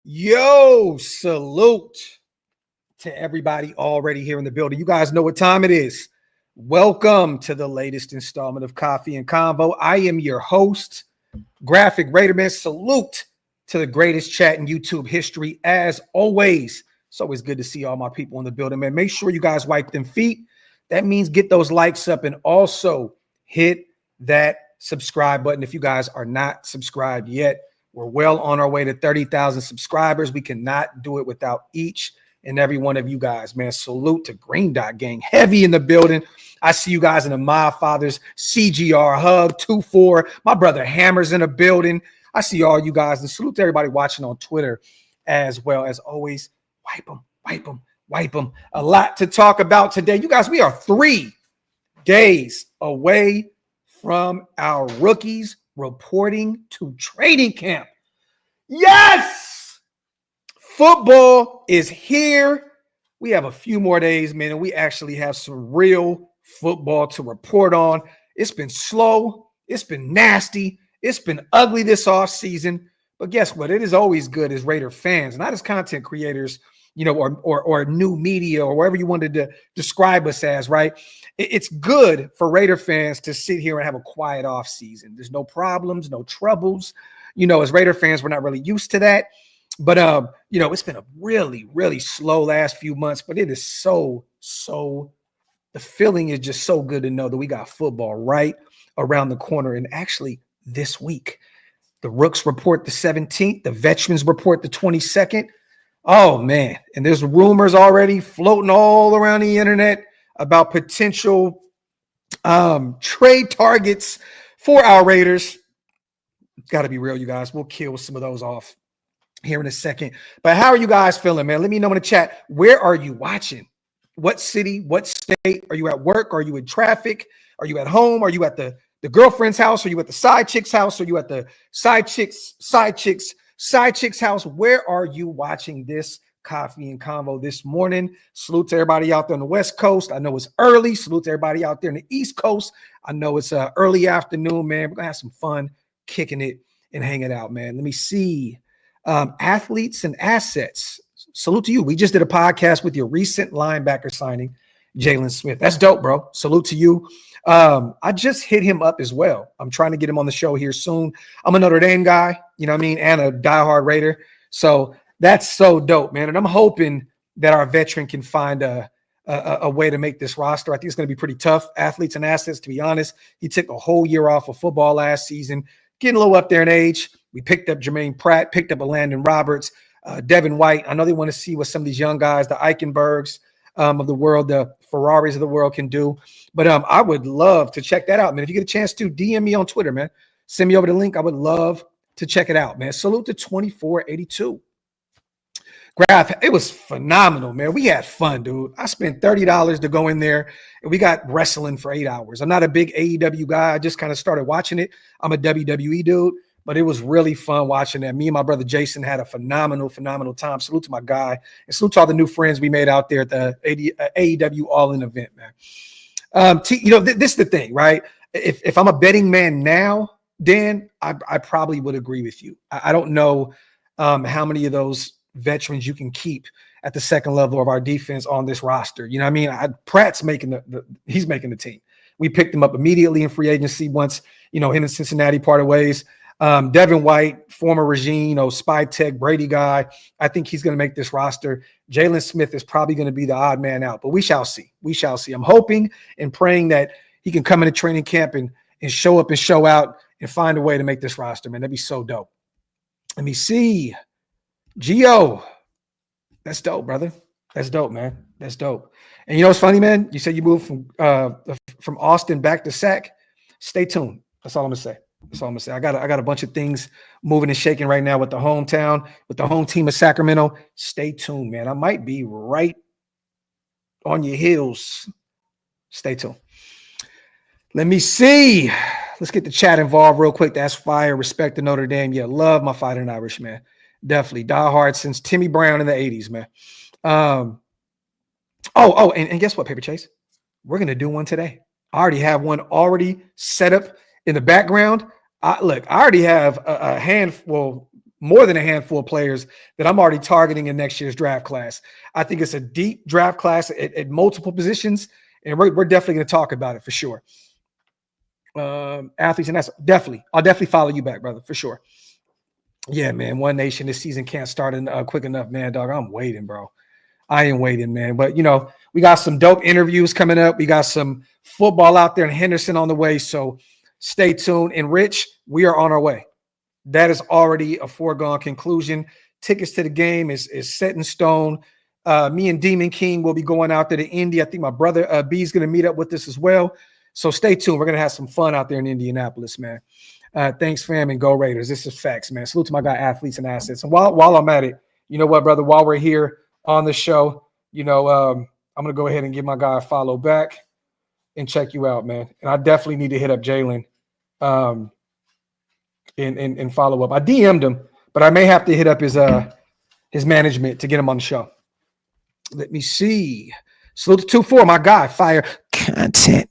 Yo, salute to everybody already here in the building. You guys know what time it is. Welcome to the latest installment of Coffee and Convo. I am your host, Graphk Raider Man. Salute to the greatest chat in YouTube history. As always, it's always good to see all my people in the building, man. Make sure you guys wipe them feet. That means get those likes up and also hit that subscribe button if you guys are not subscribed yet. We're well on our way to 30,000 subscribers. We cannot do it without each and every one of you guys, man. Salute to Green Dot Gang. Heavy in the building. I see you guys in the My Father's CGR Hub 2-4. My brother Hammer's in the building. I see all you guys. And salute to everybody watching on Twitter as well. As always, wipe them, wipe them, wipe them. A lot to talk about today. You guys, we are 3 days away from our rookies reporting to training camp. Yes! Football is here. We have a few more days, man, and we actually have some real football to report on. It's been slow. It's been nasty. It's been ugly this offseason. But guess what? It is always good as Raider fans, not as content creators, you know, or new media or whatever you wanted to describe us as, right? It's good for Raider fans to sit here and have a quiet off season. There's no problems, no troubles. You know, as Raider fans, we're not really used to that. But, you know, it's been a really, really slow last few months, but it is so, the feeling is just so good to know that we got football right around the corner. And actually this week, the Rooks report the 17th, the Veterans report the 22nd. Oh, man. And there's rumors already floating all around the internet about potential trade targets for our Raiders. Got to be real, you guys. We'll kill some of those off here in a second. But how are you guys feeling, man? Let me know in the chat. Where are you watching? What city? What state? Are you at work? Are you in traffic? Are you at home? Are you at the girlfriend's house? Are you at the side chick's house? Are you at the side chick's house? Where are you watching this Coffee and Convo this morning? Salute to everybody out there on the West Coast. I know it's early. Salute to everybody out there in the East Coast. I know it's early afternoon, man. We're gonna have some fun kicking it and hanging out, man. Let me see. Athletes and assets. Salute to you. We just did a podcast with your recent linebacker signing, Jalen Smith. That's dope, bro. Salute to you. I just hit him up as well. I'm trying to get him on the show here soon. I'm a Notre Dame guy, you know what I mean, and a diehard Raider. So that's so dope, man. And I'm hoping that our veteran can find a way to make this roster. I think it's going to be pretty tough. Athletes and assets, to be honest. He took a whole year off of football last season, getting a little up there in age. We picked up Jermaine Pratt, picked up a Landon Roberts, Devin White. I know they want to see what some of these young guys, the Eichenbergs of the world, the Ferraris of the world can do. But I would love to check that out, man. If you get a chance to, DM me on Twitter, man. Send me over the link. I would love to check it out, man. Salute to 2482. Graphk, it was phenomenal, man. We had fun, dude. I spent $30 to go in there, and we got wrestling for 8 hours. I'm not a big AEW guy. I just kind of started watching it. I'm a WWE dude, but it was really fun watching that. Me and my brother Jason had a phenomenal time. Salute to my guy, and salute to all the new friends we made out there at the AEW All-In event, man. You know, this is the thing, right? If I'm a betting man now, Dan, I probably would agree with you. I don't know how many of those veterans you can keep at the second level of our defense on this roster. You know what I mean? Pratt's making he's making the team. We picked him up immediately in free agency once, you know, him and Cincinnati parted ways. Devin White, former regime, you know, Spy Tech, Brady guy. I think he's going to make this roster. Jalen Smith is probably going to be the odd man out, but we shall see. We shall see. I'm hoping and praying that he can come into training camp and show up and show out and find a way to make this roster, man. That'd be so dope. Let me see. Gio, that's dope, brother. That's dope, man. That's dope. And you know what's funny, man? You said you moved from Austin back to Sac. Stay tuned. That's all I'm gonna say. That's all I'm gonna say. I got a bunch of things moving and shaking right now with the hometown, with the home team of Sacramento. Stay tuned, man. I might be right on your heels. Stay tuned. Let me see. Let's get the chat involved real quick. That's fire. Respect to Notre Dame. Yeah, love my Fighting Irish, man. Definitely. Die hard since Timmy Brown in the 80s, man. And guess what, Paper Chase? We're going to do one today. I already have one already set up in the background. I already have a handful, more than a handful of players that I'm already targeting in next year's draft class. I think it's a deep draft class at multiple positions, and we're definitely going to talk about it for sure. Athletes, and I'll definitely follow you back, brother, for sure. Yeah, man. One Nation, this season can't start quick enough, man, dog. I'm waiting, bro. I ain't waiting, man. But, we got some dope interviews coming up. We got some football out there in Henderson on the way. So stay tuned. And Rich, we are on our way. That is already a foregone conclusion. Tickets to the game is set in stone. Me and Demon King will be going out there to Indy. I think my brother B is going to meet up with us as well. So stay tuned. We're going to have some fun out there in Indianapolis, man. Thanks, fam, and go Raiders. This is facts, man. Salute to my guy, Athletes and Assets. And while I'm at it, you know what, brother? While we're here on the show, I'm going to go ahead and give my guy a follow back and check you out, man. And I definitely need to hit up Jalen and follow up. I DM'd him, but I may have to hit up his management to get him on the show. Let me see. Salute to 2-4, my guy, fire content.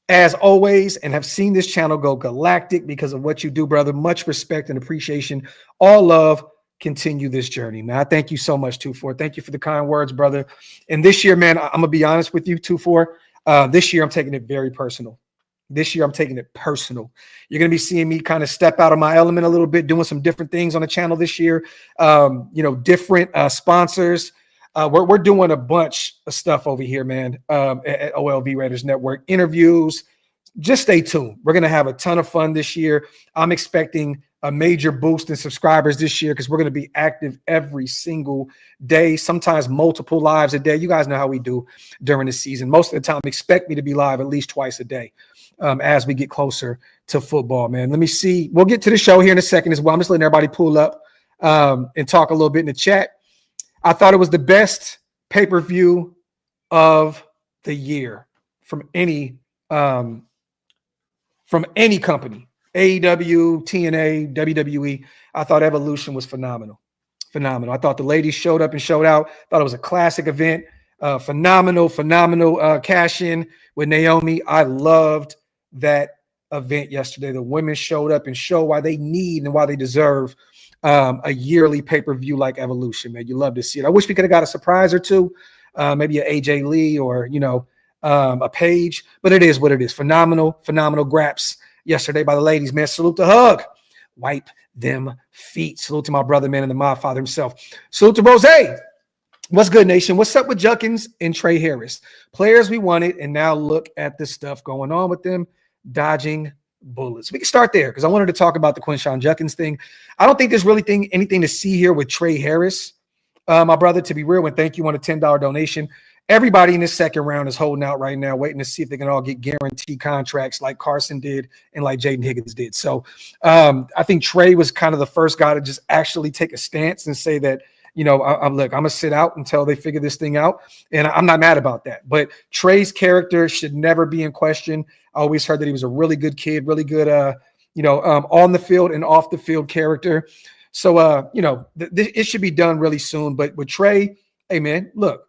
As always, and have seen this channel go galactic because of what you do, brother. Much respect and appreciation. All love. Continue this journey, man. I thank you so much, 2-4. Thank you for the kind words, brother. And this year, man, I'm going to be honest with you, 2-4. This year, I'm taking it very personal. This year, I'm taking it personal. You're going to be seeing me kind of step out of my element a little bit, doing some different things on the channel this year. Different sponsors. We're doing a bunch of stuff over here, man, at OLV Raiders Network. Interviews. Just stay tuned. We're going to have a ton of fun this year. I'm expecting a major boost in subscribers this year because we're going to be active every single day, sometimes multiple lives a day. You guys know how we do during the season. Most of the time, expect me to be live at least twice a day as we get closer to football, man. Let me see. We'll get to the show here in a second as well. I'm just letting everybody pull up and talk a little bit in the chat. I thought it was the best pay-per-view of the year from any company, AEW, TNA, WWE. I thought Evolution was phenomenal. I thought the ladies showed up and showed out. Thought it was a classic event. Phenomenal cash-in with Naomi. I loved that event yesterday. The women showed up and showed why they need and why they deserve a yearly pay-per-view like Evolution, man. You love to see it. I wish we could have got a surprise or two, maybe a AJ Lee or, a Paige, but it is what it is. Phenomenal graps yesterday by the ladies, man. Salute to Hug. Wipe them feet. Salute to my brother, man, and the mob father himself. Salute to Rose. What's good, nation? What's up with Judkins and Trey Harris? Players we wanted, and now look at the stuff going on with them, dodging bullets. We can start there because I wanted to talk about the Quinnshon Judkins thing. I don't think there's really anything to see here with Trey Harris, my brother, to be real, and thank you on a $10 donation. Everybody in this second round is holding out right now, waiting to see if they can all get guaranteed contracts like Carson did and like Jaden Higgins did. So I think Trey was kind of the first guy to just actually take a stance and say that, I'm going to sit out until they figure this thing out. And I'm not mad about that. But Trey's character should never be in question. I always heard that he was a really good kid, really good, on the field and off the field character. So, it should be done really soon. But with Trey, hey, man, look,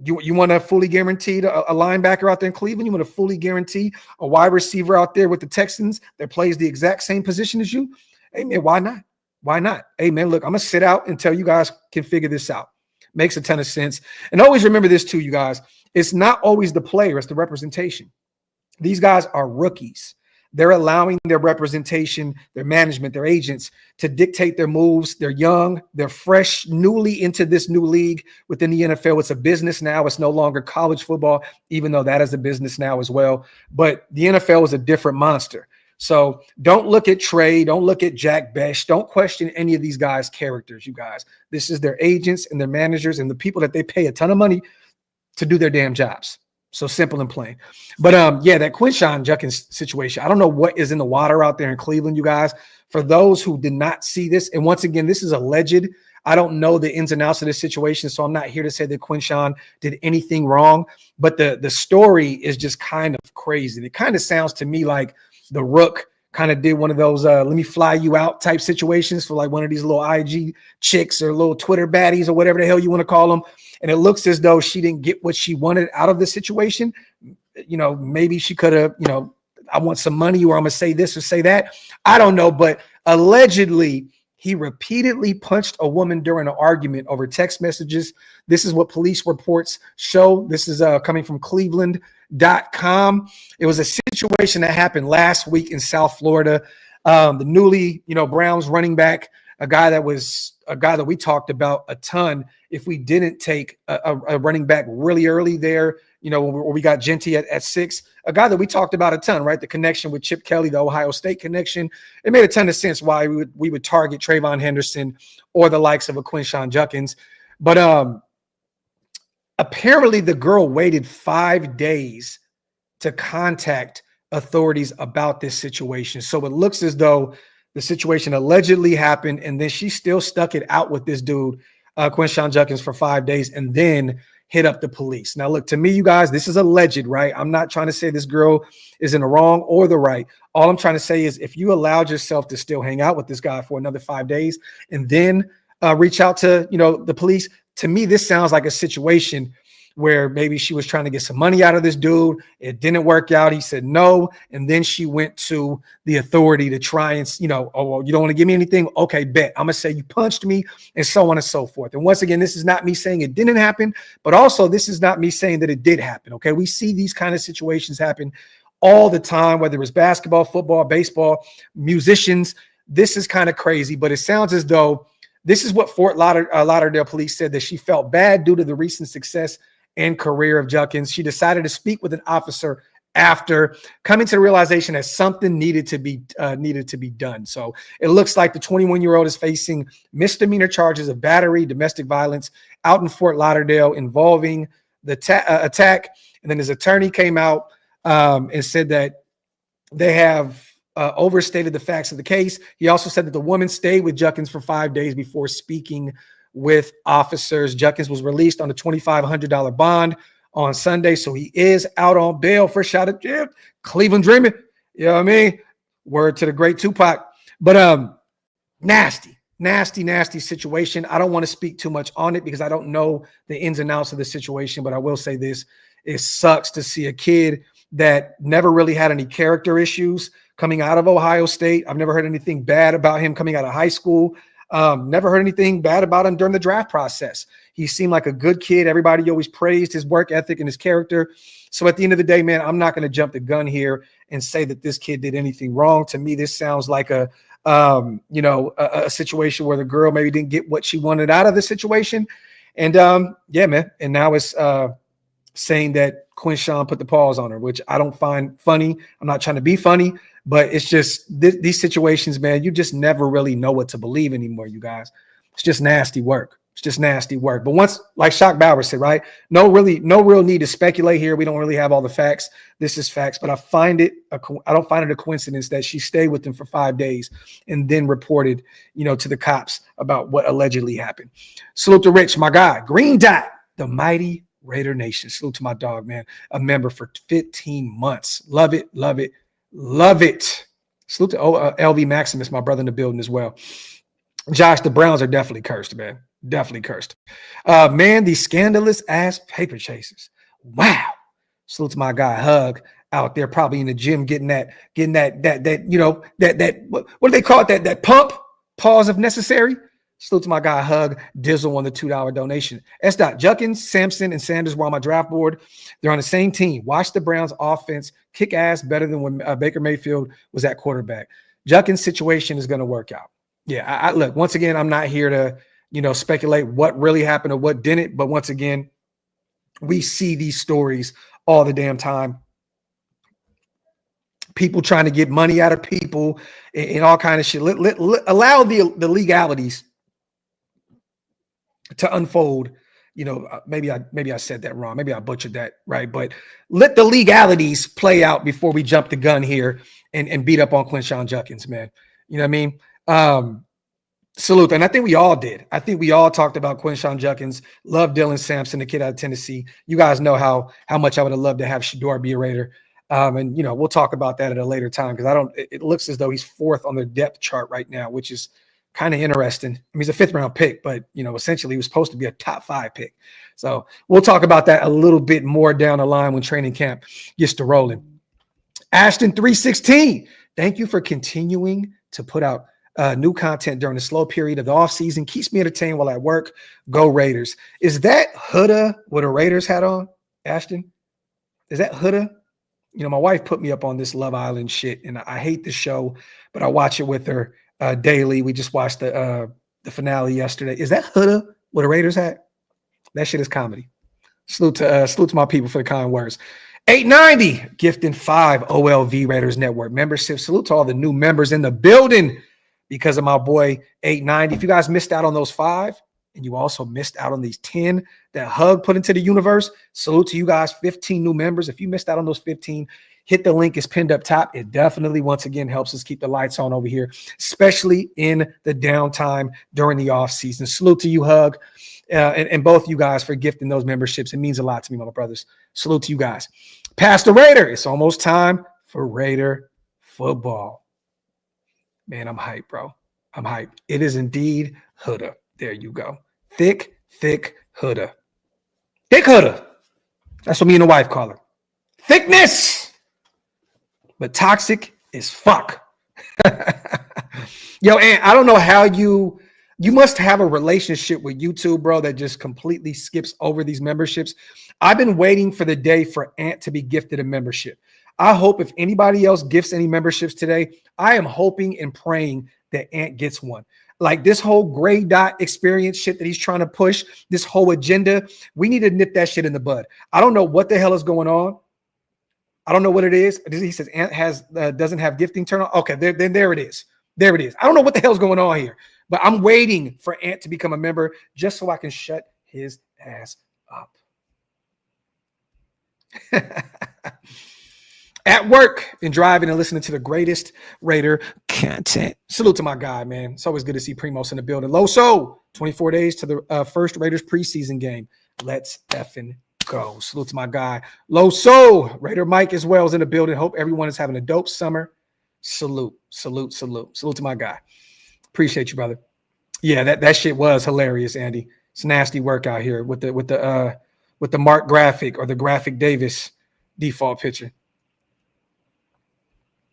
you want to fully guarantee a linebacker out there in Cleveland? You want to fully guarantee a wide receiver out there with the Texans that plays the exact same position as you? Hey, man, why not? Why not? Hey, man, look, I'm going to sit out until you guys can figure this out. Makes a ton of sense. And always remember this too, you guys. It's not always the player, it's the representation. These guys are rookies. They're allowing their representation, their management, their agents to dictate their moves. They're young. They're fresh, newly into this new league within the NFL. It's a business now. It's no longer college football, even though that is a business now as well. But the NFL is a different monster. So don't look at Trey. Don't look at Jack Besh. Don't question any of these guys' characters, you guys. This is their agents and their managers and the people that they pay a ton of money to do their damn jobs. So simple and plain. But that Quinnshon Judkins situation, I don't know what is in the water out there in Cleveland, you guys. For those who did not see this, and once again, this is alleged. I don't know the ins and outs of this situation, so I'm not here to say that Quinnshon did anything wrong. But the story is just kind of crazy. It kind of sounds to me like the Rook kind of did one of those let me fly you out type situations for like one of these little IG chicks or little Twitter baddies or whatever the hell you want to call them. And it looks as though she didn't get what she wanted out of the situation. Maybe she could have, I want some money, or I'm going to say this or say that. I don't know. But allegedly, He repeatedly punched a woman during an argument over text messages. This is what police reports show. This is coming from Cleveland.com. It was a situation that happened last week in South Florida. The newly, Browns running back, a guy that we talked about a ton. If we didn't take a running back really early there, where we got Genty at 6, a guy that we talked about a ton, right? The connection with Chip Kelly, the Ohio State connection. It made a ton of sense why we would target Trayvon Henderson or the likes of a Quinnshon Judkins. But apparently the girl waited 5 days to contact authorities about this situation. So it looks as though the situation allegedly happened, and then she still stuck it out with this dude, Quinnshon Judkins, for 5 days, and then hit up the police. Now, look, to me, you guys, this is alleged, right? I'm not trying to say this girl is in the wrong or the right. All I'm trying to say is if you allowed yourself to still hang out with this guy for another 5 days and then reach out to, the police, to me, this sounds like a situation where maybe she was trying to get some money out of this dude. It didn't work out. He said no. And then she went to the authority to try and, oh, well, you don't want to give me anything? Okay, bet. I'm going to say you punched me, and so on and so forth. And once again, this is not me saying it didn't happen, but also this is not me saying that it did happen. Okay. We see these kind of situations happen all the time, whether it's basketball, football, baseball, musicians. This is kind of crazy, but it sounds as though this is what Fort Lauderdale police said, that she felt bad due to the recent success and career of Judkins. She decided to speak with an officer after coming to the realization that something needed to be done. So it looks like the 21-year-old is facing misdemeanor charges of battery, domestic violence out in Fort Lauderdale involving the attack. And then his attorney came out and said that they have overstated the facts of the case. He also said that the woman stayed with Judkins for 5 days before speaking with officers. Judkins was released on a $2,500 bond on Sunday, so he is out on bail for shot at Jim. Cleveland dreaming, you know what I mean? Word to the great Tupac. But nasty situation. I don't want to speak too much on it because I don't know the ins and outs of the situation, but I will say this: it sucks to see a kid that never really had any character issues coming out of Ohio State. I've never heard anything bad about him coming out of high school. Never heard anything bad about him during the draft process. He seemed like a good kid. Everybody always praised his work ethic and his character. So at the end of the day, man, I'm not going to jump the gun here and say that this kid did anything wrong. To me, this sounds like a situation where the girl maybe didn't get what she wanted out of the situation. And yeah, man. And now it's saying that Quinnshon put the paws on her, which I don't find funny. I'm not trying to be funny, but it's just these situations, man, you just never really know what to believe anymore, you guys. It's just nasty work. It's just nasty work. But once, like Shock Bauer said, right? No real need to speculate here. We don't really have all the facts. This is facts, but I don't find it a coincidence that she stayed with him for 5 days and then reported, to the cops about what allegedly happened. Salute to Rich, my guy. Green Dot, the mighty Raider Nation. Salute to my dog, man. A member for 15 months. Love it, love it, love it. Salute to LV Maximus, my brother in the building as well. Josh, the Browns are definitely cursed, man. Definitely cursed. Man, these scandalous ass paper chasers. Wow. Salute to my guy Hug out there, probably in the gym, getting that, what do they call it? That pump, pause if necessary. Salute to my guy Hug Dizzle on the $2 donation. S. Judkins, Sampson, and Sanders were on my draft board. They're on the same team. Watch the Browns offense kick ass better than when Baker Mayfield was at quarterback. Judkins' situation is going to work out. Yeah, I look, once again, I'm not here to, speculate what really happened or what didn't. But once again, we see these stories all the damn time. People trying to get money out of people and all kind of shit. Allow the legalities to unfold. Maybe I said that wrong. Maybe I butchered that, right? But let the legalities play out before we jump the gun here and beat up on Quinnshon Judkins, man. You know what I mean? Salute. And I think we all did. I think we all talked about Quinnshon Judkins. Love Dylan Sampson, the kid out of Tennessee. You guys know how much I would have loved to have Shador be a Raider. And we'll talk about that at a later time because it looks as though he's 4th on the depth chart right now, which is kind of interesting. I mean, he's a 5th round pick, but essentially he was supposed to be a top 5 pick. So we'll talk about that a little bit more down the line when training camp gets to rolling. Ashton 316, thank you for continuing to put out new content during the slow period of the offseason. Keeps me entertained while at work. Go Raiders. Is that Huda with a Raiders hat on, Ashton? Is that Huda? You know, my wife put me up on this Love Island shit, and I hate the show, but I watch it with her daily. We just watched the finale yesterday. Is that Huda with a Raiders hat? That shit is comedy. Salute to my people for the kind words. 890, gifting 5 OLV Raiders Network membership. Salute to all the new members in the building because of my boy 890. If you guys missed out on those 5, and you also missed out on these 10 that Hug put into the universe, salute to you guys, 15 new members. If you missed out on those 15, hit the link. It's pinned up top. It definitely, once again, helps us keep the lights on over here, especially in the downtime during the off season. Salute to you, Hug, and both you guys for gifting those memberships. It means a lot to me, my brothers. Salute to you guys. Pastor Raider, it's almost time for Raider football. Man, I'm hyped, bro. I'm hyped. It is indeed Huda. There you go. Thick Huda. Thick Huda. That's what me and the wife call her. Thickness, but toxic as fuck. Yo, and I don't know how you must have a relationship with YouTube, bro, that just completely skips over these memberships. I've been waiting for the day for Ant to be gifted a membership. I hope if anybody else gifts any memberships today, I am hoping and praying that Ant gets one. Like this whole gray dot experience shit that he's trying to push, this whole agenda, we need to nip that shit in the bud. I don't know what the hell is going on. I don't know what it is. He says Ant doesn't have gifting turn on. Okay, then there it is. There it is. I don't know what the hell's going on here, but I'm waiting for Ant to become a member just so I can shut his ass up. At work and driving and listening to the greatest Raider content. Salute to my guy, man. It's always good to see Primos in the building. Loso, 24 days to the first Raiders preseason game. Let's effing go. Salute to my guy. Loso, Raider Mike as well is in the building. Hope everyone is having a dope summer. Salute to my guy. Appreciate you, brother. Yeah, that shit was hilarious, Andy. It's nasty work out here with the Mark Graphk or the Graphic Davis default picture.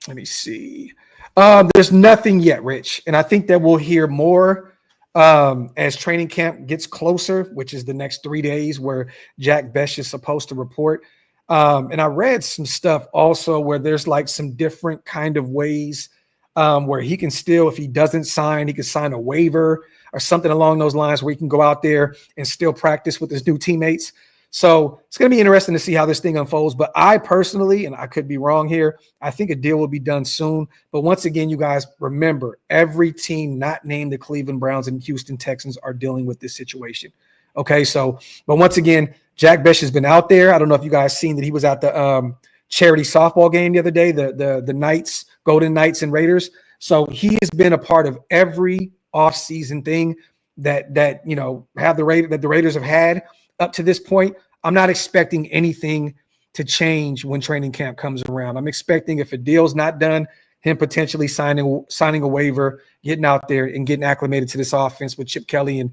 Let me see. There's nothing yet, Rich. And I think that we'll hear more as training camp gets closer, which is the next 3 days where Jack Bech is supposed to report. And I read some stuff also where there's like some different kind of ways where he can still, if he doesn't sign, he can sign a waiver or something along those lines where he can go out there and still practice with his new teammates. So it's going to be interesting to see how this thing unfolds. But I personally, and I could be wrong here, I think a deal will be done soon. But once again, you guys remember, every team not named the Cleveland Browns and Houston Texans are dealing with this situation. Okay, so, but once again, Jack Bech has been out there. I don't know if you guys seen that he was at the charity softball game the other day, the Knights, Golden Knights and Raiders. So he has been a part of every offseason thing that you know that the Raiders have had up to this point. I'm not expecting anything to change when training camp comes around. I'm expecting, if a deal's not done, him potentially signing a waiver, getting out there and getting acclimated to this offense with Chip Kelly and,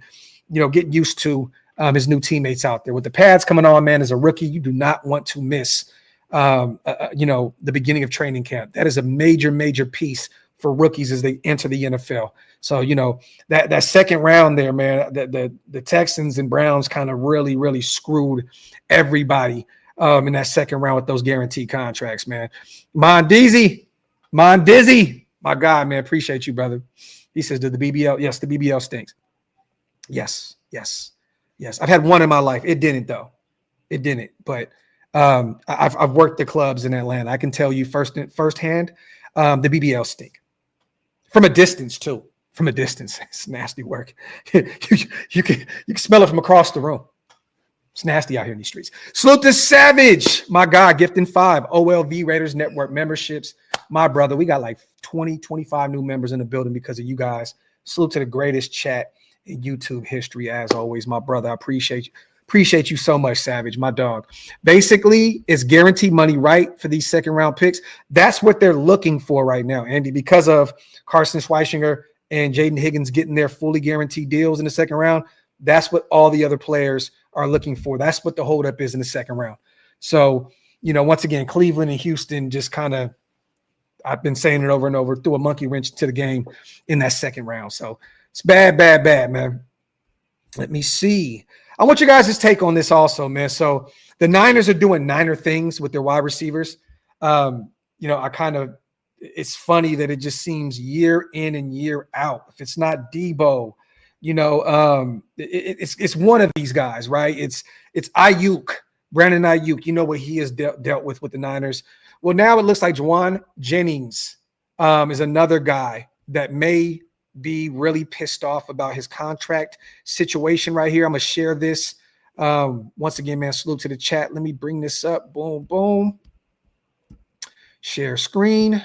you know, getting used to his new teammates out there. With the pads coming on, man, as a rookie, you do not want to miss, the beginning of training camp. That is a major, major piece for rookies as they enter the NFL. So, you know, that second round there, man, the Texans and Browns kind of really, really screwed everybody in that second round with those guaranteed contracts, man. Mondizzy, my guy, man, appreciate you, brother. He says, did the BBL? Yes, the BBL stinks. Yes. I've had one in my life. It didn't, though. It didn't. But I've worked the clubs in Atlanta. I can tell you firsthand, the BBL stink. From a distance, too. From a distance. It's nasty work. you can smell it from across the room. It's nasty out here in these streets. Salute to Savage, my guy, gifting 5 OLV Raiders Network memberships. My brother, we got like 20, 25 new members in the building because of you guys. Salute to the greatest chat in YouTube history, as always, my brother. I appreciate you. Appreciate you so much, Savage, my dog. Basically, it's guaranteed money, right, for these second-round picks. That's what they're looking for right now, Andy, because of Carson Schweichinger and Jaden Higgins getting their fully guaranteed deals in the second round. That's what all the other players are looking for. That's what the holdup is in the second round. So, you know, once again, Cleveland and Houston just kind of, I've been saying it over and over, threw a monkey wrench to the game in that second round. So it's bad, man. Let me see. I want you guys' take on this also, man. So the Niners are doing Niner things with their wide receivers. It's funny that it just seems year in and year out. If it's not Debo, it's one of these guys, right? It's Ayuk, Brandon Ayuk. You know what he has dealt with the Niners. Well, now it looks like Jauan Jennings is another guy that may be really pissed off about his contract situation right here. I'm going to share this. Once again, man, salute to the chat. Let me bring this up. Boom, boom. Share screen.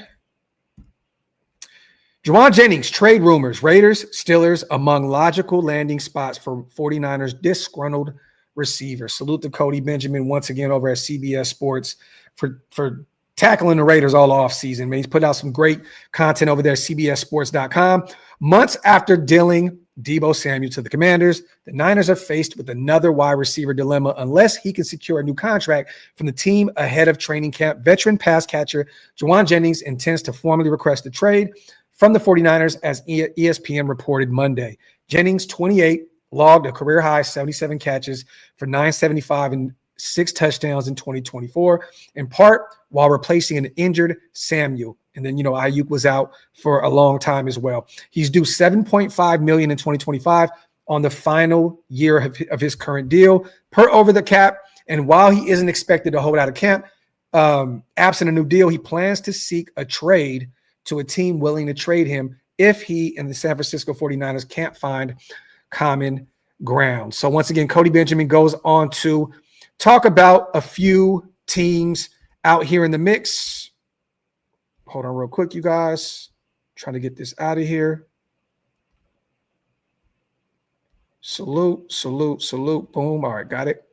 Jauan Jennings, trade rumors, Raiders, Steelers among logical landing spots for 49ers disgruntled receiver. Salute to Cody Benjamin once again over at CBS Sports for tackling the Raiders all off season. Man, he's put out some great content over there at CBSSports.com. Months after dealing Debo Samuel to the Commanders, the Niners are faced with another wide receiver dilemma unless he can secure a new contract from the team ahead of training camp. Veteran pass catcher Jauan Jennings intends to formally request a trade from the 49ers, as ESPN reported Monday. Jennings, 28, logged a career-high 77 catches for $975 and 6 touchdowns in 2024, in part while replacing an injured Samuel. And then, Ayuk was out for a long time as well. He's due $7.5 million in 2025 on the final year of his current deal per over the cap. And while he isn't expected to hold out of camp, absent a new deal, he plans to seek a trade to a team willing to trade him if he and the San Francisco 49ers can't find common ground. So once again, Cody Benjamin goes on to talk about a few teams out here in the mix. Hold on real quick, you guys. Trying to get this out of here. Salute. Boom. All right, got it.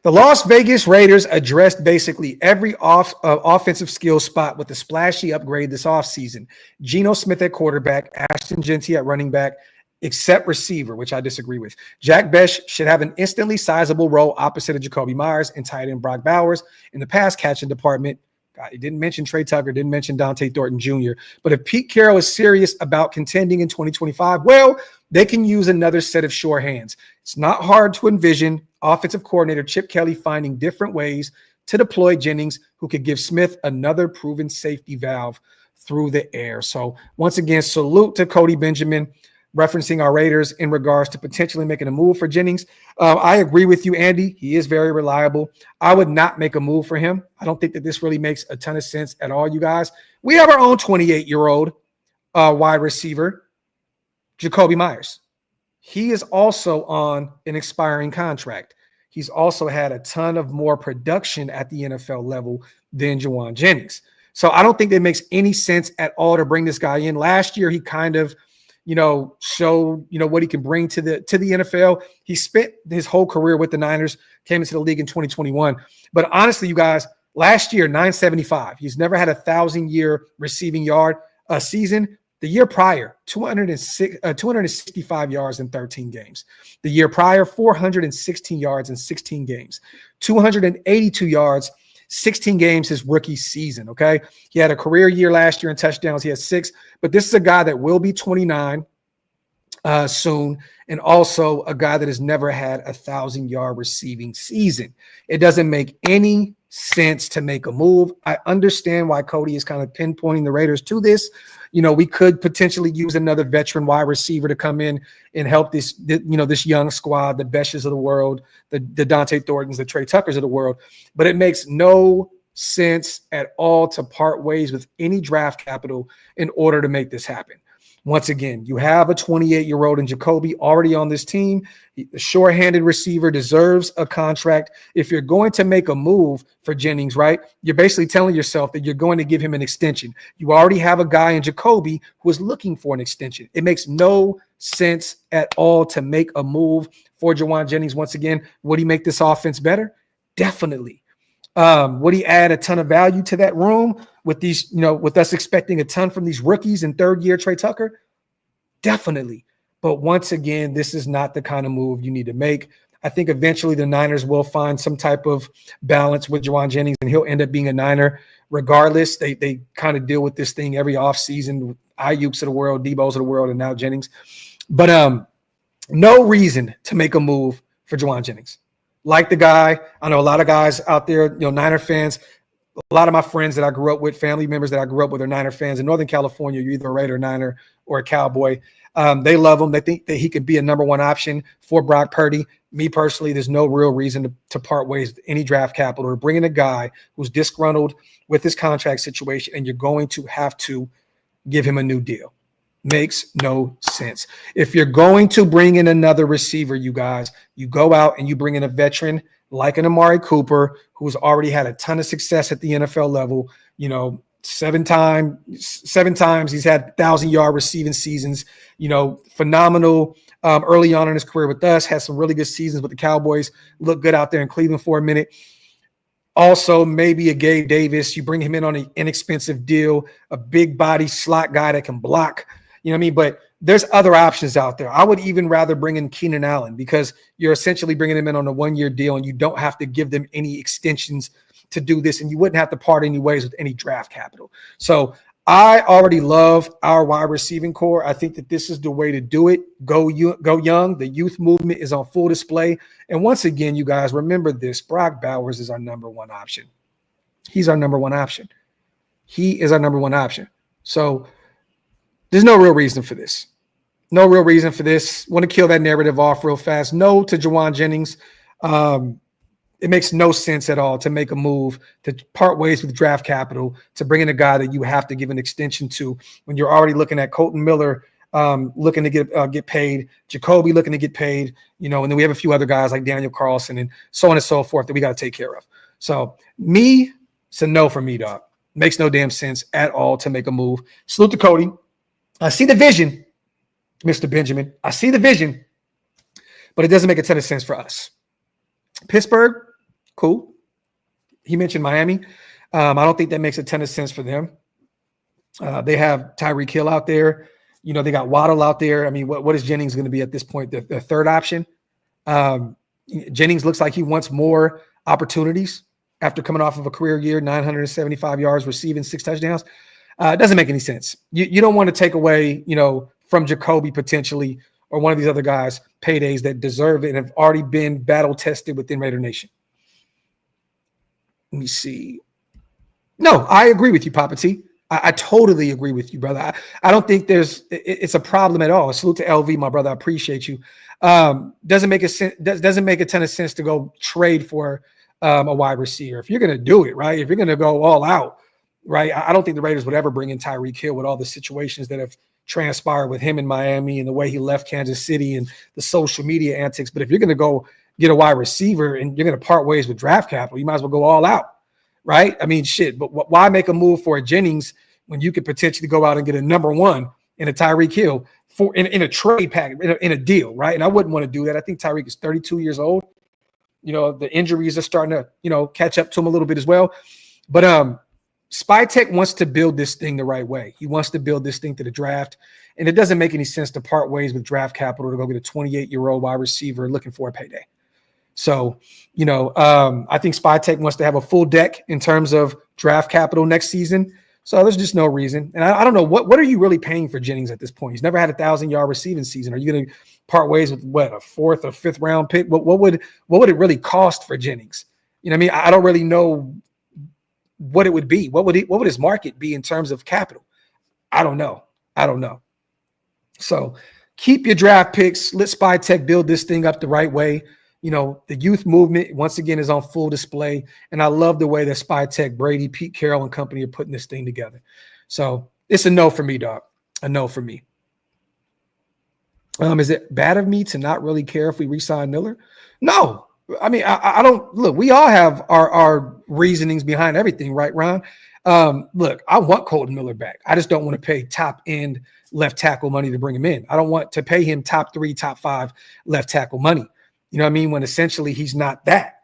The Las Vegas Raiders addressed basically every offensive skill spot with a splashy upgrade this offseason. Geno Smith at quarterback, Ashton Jeanty at running back, except receiver, which I disagree with. Jack Bech should have an instantly sizable role opposite of Jacoby Myers and tight end Brock Bowers in the pass catching department. God, he didn't mention Trey Tucker, didn't mention Dante Thornton Jr. But if Pete Carroll is serious about contending in 2025, well, they can use another set of sure hands. It's not hard to envision offensive coordinator Chip Kelly finding different ways to deploy Jennings, who could give Smith another proven safety valve through the air. So once again, salute to Cody Benjamin, referencing our Raiders in regards to potentially making a move for Jennings. I agree with you, Andy. He is very reliable. I would not make a move for him. I don't think that this really makes a ton of sense at all, you guys. We have our own 28-year-old wide receiver, Jacoby Myers. He is also on an expiring contract. He's also had a ton of more production at the NFL level than Jauan Jennings. So I don't think that makes any sense at all to bring this guy in. Last year, he kind of, showed, what he can bring to the NFL. He spent his whole career with the Niners, came into the league in 2021. But honestly, you guys, last year, 975. He's never had 1,000-year receiving yard season. The year prior, 265 yards in 13 games. The year prior, 416 yards in 16 games. 282 yards, 16 games his rookie season, okay? He had a career year last year in touchdowns. He had 6. But this is a guy that will be 29 soon, and also a guy that has never had 1,000-yard receiving season. It doesn't make any sense to make a move. I understand why Cody is kind of pinpointing the Raiders to this. We could potentially use another veteran wide receiver to come in and help this young squad, the Beshes of the world, the Dante Thorntons, the Trey Tuckers of the world. But it makes no sense at all to part ways with any draft capital in order to make this happen. Once again, you have a 28-year-old in Jacoby already on this team. The short-handed receiver deserves a contract. If you're going to make a move for Jennings, right, you're basically telling yourself that you're going to give him an extension. You already have a guy in Jacoby who is looking for an extension. It makes no sense at all to make a move for Jauan Jennings. Once again, would he make this offense better? Definitely. Would he add a ton of value to that room with these, with us expecting a ton from these rookies and third-year Trey Tucker? Definitely. But once again, this is not the kind of move you need to make. I think eventually the Niners will find some type of balance with Jauan Jennings, and he'll end up being a Niner regardless. They kind of deal with this thing every offseason, Ayuk's of the world, Debo's of the world, and now Jennings. But no reason to make a move for Jauan Jennings. Like the guy, I know a lot of guys out there, Niner fans. A lot of my friends that I grew up with, family members that I grew up with, are Niner fans. In Northern California, you're either a Raider, Niner, or a Cowboy. They love him. They think that he could be a number one option for Brock Purdy. Me personally, there's no real reason to part ways with any draft capital or bring in a guy who's disgruntled with his contract situation, and you're going to have to give him a new deal. Makes no sense. If you're going to bring in another receiver, you guys, you go out and you bring in a veteran like an Amari Cooper, who's already had a ton of success at the NFL level. 7 times he's had 1,000-yard receiving seasons. Phenomenal early on in his career with us. Had some really good seasons with the Cowboys. Looked good out there in Cleveland for a minute. Also, maybe a Gabe Davis. You bring him in on an inexpensive deal, a big body slot guy that can block. You know what I mean? But there's other options out there. I would even rather bring in Keenan Allen, because you're essentially bringing him in on a 1-year deal, and you don't have to give them any extensions to do this, and you wouldn't have to part any ways with any draft capital. So I already love our wide receiving core. I think that this is the way to do it. Go young. The youth movement is on full display. And once again, you guys, remember this. Brock Bowers is our number one option. He's our number one option. He is our number one option. So there's no real reason for this. No real reason for this. Want to kill that narrative off real fast. No to Jauan Jennings. It makes no sense at all to make a move to part ways with draft capital to bring in a guy that you have to give an extension to when you're already looking at Colton Miller looking to get paid, Jacoby looking to get paid, and then we have a few other guys like Daniel Carlson and so on and so forth that we got to take care of. So it's a no for me, dog. Makes no damn sense at all to make a move. Salute to Cody. I see the vision, Mr. Benjamin. I see the vision, but it doesn't make a ton of sense for us. Pittsburgh, cool. He mentioned Miami. I don't think that makes a ton of sense for them. They have Tyreek Hill out there. They got Waddle out there. I mean, what is Jennings going to be at this point? The third option. Jennings looks like he wants more opportunities after coming off of a career year, 975 yards receiving, 6 touchdowns. It doesn't make any sense. You don't want to take away, from Jacoby potentially, or one of these other guys, paydays that deserve it and have already been battle tested within Raider Nation. Let me see. No, I agree with you, Papa T. I totally agree with you, brother. I don't think it's a problem at all. Salute to LV, my brother. I appreciate you. Doesn't make a ton of sense to go trade for a wide receiver. If you're going to do it, right? If you're going to go all out, right? I don't think the Raiders would ever bring in Tyreek Hill with all the situations that have transpired with him in Miami and the way he left Kansas City and the social media antics. But if you're going to go get a wide receiver and you're going to part ways with draft capital, you might as well go all out, right? I mean, shit, but why make a move for a Jennings when you could potentially go out and get a number one in a Tyreek Hill in a trade package, in a deal, right? And I wouldn't want to do that. I think Tyreek is 32 years old. The injuries are starting to, catch up to him a little bit as well. But SpyTech wants to build this thing the right way. He wants to build this thing to the draft, and it doesn't make any sense to part ways with draft capital to go get a 28-year-old wide receiver looking for a payday. So, I think SpyTech wants to have a full deck in terms of draft capital next season. So there's just no reason. And I don't know, what are you really paying for Jennings at this point? He's never had a 1,000-yard receiving season. Are you going to part ways with a 4th or 5th round pick? What would it really cost for Jennings? I mean, I don't really know what it would be. What would his market be in terms of capital? I don't know. So keep your draft picks. Let SpyTech build this thing up the right way. The youth movement, once again, is on full display. And I love the way that SpyTech, Brady, Pete Carroll, and company are putting this thing together. So it's a no for me, dog. A no for me. Is it bad of me to not really care if we re-sign Miller? No. I mean, I don't look. We all have our reasonings behind everything, right, Ron? Look, I want Colton Miller back. I just don't want to pay top end left tackle money to bring him in. I don't want to pay him top 3, top 5 left tackle money. You know what I mean? When essentially he's not that.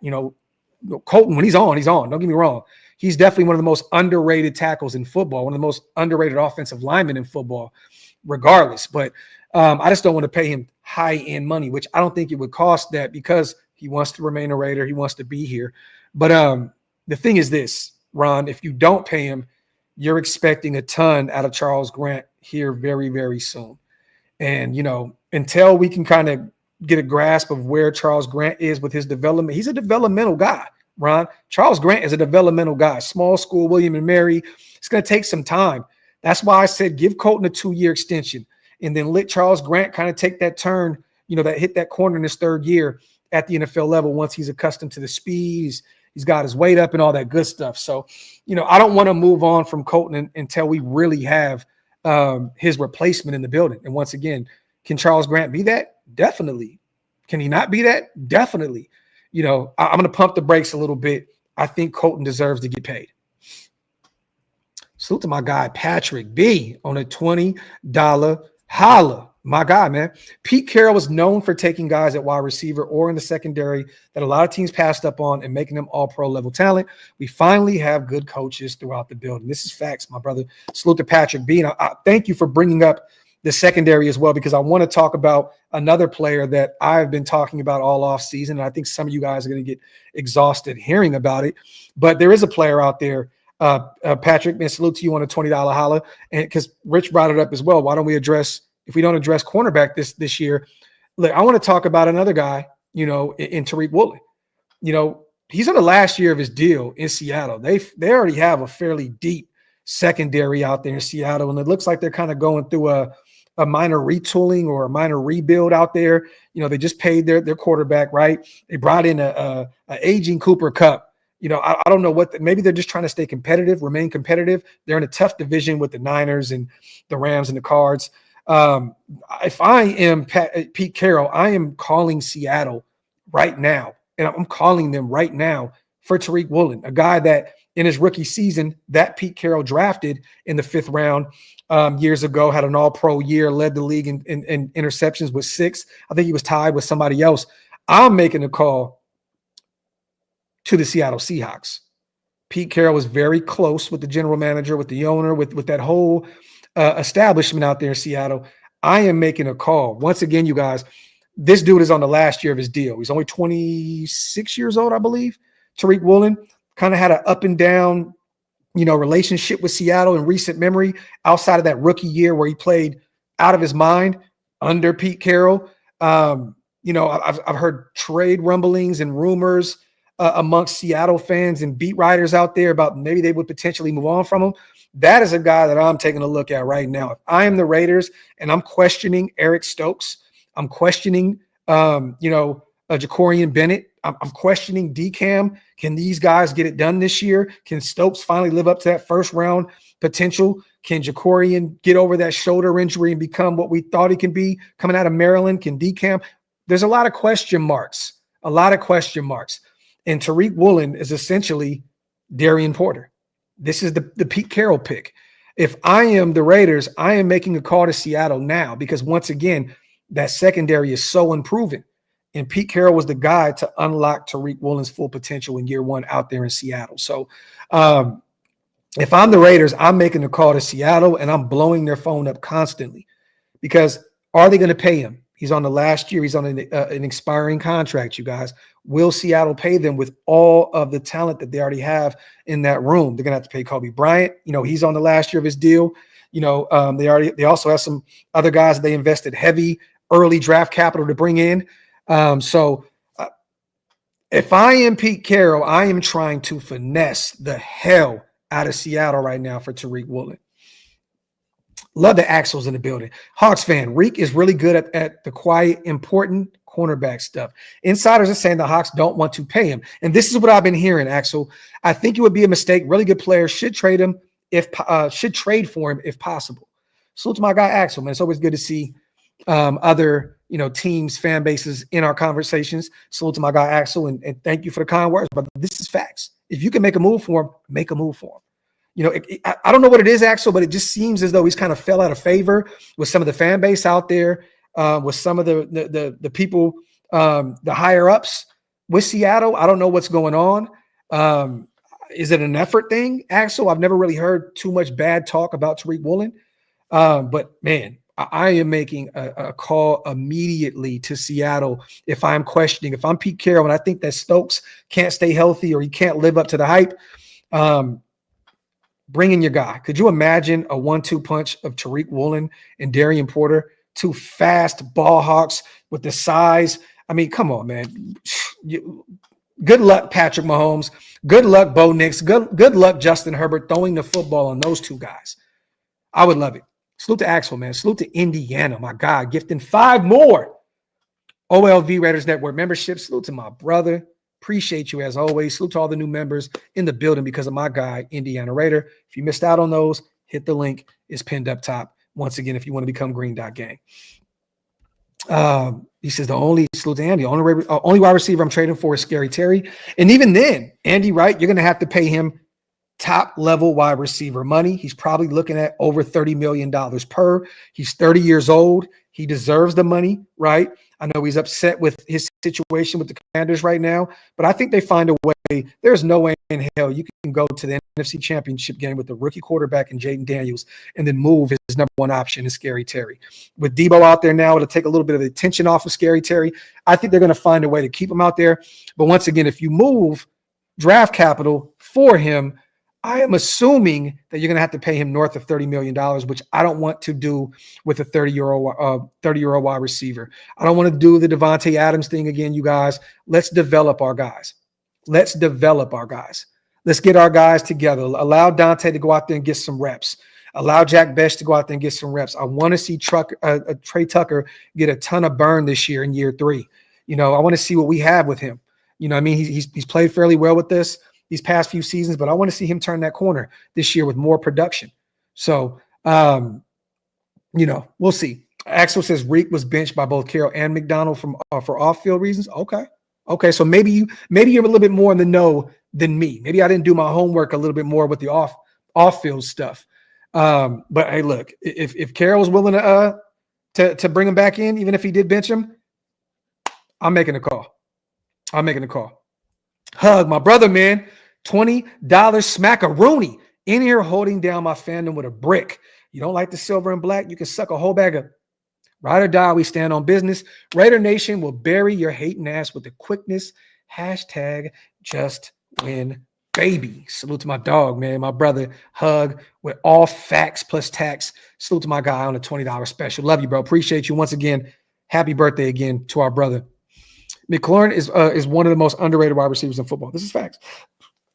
Colton, when he's on, he's on. Don't get me wrong. He's definitely one of the most underrated tackles in football, one of the most underrated offensive linemen in football, regardless. But I just don't want to pay him high-end money, which I don't think it would cost that, because He wants to remain a Raider. He wants to be here. But the thing is this, Ron, if you don't pay him, you're expecting a ton out of Charles Grant here very, very soon. And, until we can kind of get a grasp of where Charles Grant is with his development, he's a developmental guy, Ron. Charles Grant is a developmental guy. Small school, William and Mary. It's going to take some time. That's why I said give Colton a 2-year extension and then let Charles Grant kind of take that turn, that hit that corner in his 3rd year at the NFL level once he's accustomed to the speeds. He's got his weight up and all that good stuff. So, I don't want to move on from Colton until we really have his replacement in the building. And once again, can Charles Grant be that? Definitely. Can he not be that? Definitely. I'm going to pump the brakes a little bit. I think Colton deserves to get paid. Salute to my guy, Patrick B, on a $20 holla. My guy, man. Pete Carroll was known for taking guys at wide receiver or in the secondary that a lot of teams passed up on and making them all pro level talent. We finally have good coaches throughout the building. This is facts, my brother. Salute to Patrick B. And I thank you for bringing up the secondary as well, because I want to talk about another player that I've been talking about all off season. And I think some of you guys are going to get exhausted hearing about it. But there is a player out there, Patrick, man, salute to you on a $20 holla. And because Rich brought it up as well, why don't we address, if we don't address cornerback this year, look, I want to talk about another guy, in Tariq Woolen. He's on the last year of his deal in Seattle. They already have a fairly deep secondary out there in Seattle, and it looks like they're kind of going through a minor retooling or a minor rebuild out there. They just paid their quarterback, right? They brought in a aging Cooper Kupp. I don't know maybe they're just trying to stay competitive, remain competitive. They're in a tough division with the Niners and the Rams and the Cards. If I am Pete Carroll, I am calling Seattle right now, and I'm calling them right now for Tariq Woolen, a guy that in his rookie season that Pete Carroll drafted in the 5th round years ago, had an all-pro year, led the league in interceptions with 6. I think he was tied with somebody else. I'm making a call to the Seattle Seahawks. Pete Carroll was very close with the general manager, with the owner, with that whole establishment out there in Seattle. I am making a call. Once again, you guys, this dude is on the last year of his deal. He's only 26 years old, I believe. Tariq Woolen kind of had an up and down, relationship with Seattle in recent memory, outside of that rookie year where he played out of his mind under Pete Carroll. I've heard trade rumblings and rumors amongst Seattle fans and beat writers out there about maybe they would potentially move on from him. That is a guy that I'm taking a look at right now. If I am the Raiders and I'm questioning Eric Stokes, I'm questioning, Jacorian Bennett, I'm questioning DCAM. Can these guys get it done this year? Can Stokes finally live up to that 1st round potential? Can Jacorian get over that shoulder injury and become what we thought he can be coming out of Maryland? Can DCAM? There's a lot of question marks. And Tariq Woolen is essentially Darian Porter. This is the Pete Carroll pick. If I am the Raiders, I am making a call to Seattle now, because once again, that secondary is so unproven. And Pete Carroll was the guy to unlock Tariq Woolen's full potential in year 1 out there in Seattle. So if I'm the Raiders, I'm making a call to Seattle, and I'm blowing their phone up constantly, because are they going to pay him? He's on the last year. He's on an expiring contract, you guys. Will Seattle pay them with all of the talent that they already have in that room? They're going to have to pay Kobe Bryant. He's on the last year of his deal. They also have some other guys that they invested heavy early draft capital to bring in. If I am Pete Carroll, I am trying to finesse the hell out of Seattle right now for Tariq Woolen. Love the Axel's in the building. Hawks fan, Reek is really good at the quiet, important cornerback stuff. Insiders are saying the Hawks don't want to pay him. And this is what I've been hearing, Axel. I think it would be a mistake. Really good player should trade for him if possible. Salute to my guy, Axel, man. It's always good to see other teams, fan bases in our conversations. Salute to my guy, Axel, and thank you for the kind words. But this is facts. If you can make a move for him, make a move for him. I don't know what it is, Axel, but it just seems as though he's kind of fell out of favor with some of the fan base out there, with some of the people, the higher ups with Seattle. I don't know what's going on. Is it an effort thing, Axel? I've never really heard too much bad talk about Tariq Woolen. But man, I am making a call immediately to Seattle if I'm questioning. If I'm Pete Carroll and I think that Stokes can't stay healthy or he can't live up to the hype, bring in your guy. Could you imagine a 1-2 punch of Tariq Woolen and Darian Porter, two fast ball hawks with the size? I mean, come on, man. Good luck, Patrick Mahomes. Good luck, Bo Nix. Good luck, Justin Herbert, throwing the football on those two guys. I would love it. Salute to Axel, man. Salute to Indiana, my God, gifting 5 more OLV Raiders Network membership. Salute to my brother. Appreciate you as always. Salute to all the new members in the building because of my guy, Indiana Raider. If you missed out on those, hit the link. It's pinned up top. Once again, if you want to become Green Dot Gang. He says salute to Andy. Only wide receiver I'm trading for is Scary Terry. And even then, Andy, right, you're going to have to pay him top level wide receiver money. He's probably looking at over $30 million per. He's 30 years old. He deserves the money, right? I know he's upset with his situation with the Commanders right now, but I think they find a way. There's no way in hell you can go to the NFC Championship game with the rookie quarterback and Jaden Daniels and then move his number one option is Scary Terry. With Debo out there now, it'll take a little bit of the attention off of Scary Terry. I think they're going to find a way to keep him out there. But once again, if you move draft capital for him, I am assuming that you're going to have to pay him north of $30 million, which I don't want to do with a 30-year-old wide receiver. I don't want to do the Devontae Adams thing again, you guys. Let's develop our guys. Let's get our guys together. Allow Dante to go out there and get some reps. Allow Jack Bech to go out there and get some reps. I want to see Trey Tucker get a ton of burn this year in year 3. You know, I want to see what we have with him. You know what I mean? He's played fairly well with this these past few seasons, but I want to see him turn that corner this year with more production. So, you know, we'll see. Axel says Reek was benched by both Carroll and McDonald for off-field reasons. Okay. So maybe you're a little bit more in the know than me. Maybe I didn't do my homework a little bit more with the off-field stuff. But hey, look, if Carroll's willing to bring him back in, even if he did bench him, I'm making a call. Hug my brother, man. $20 smackaroonie in here holding down my fandom with a brick. You don't like the silver and black? You can suck a whole bag of ride or die. We stand on business. Raider Nation will bury your hating ass with the quickness. Hashtag just win, baby. Salute to my dog, man. My brother. Hug with all facts plus tax. Salute to my guy on a $20 special. Love you, bro. Appreciate you once again. Happy birthday again to our brother. McLaurin is one of the most underrated wide receivers in football. This is facts.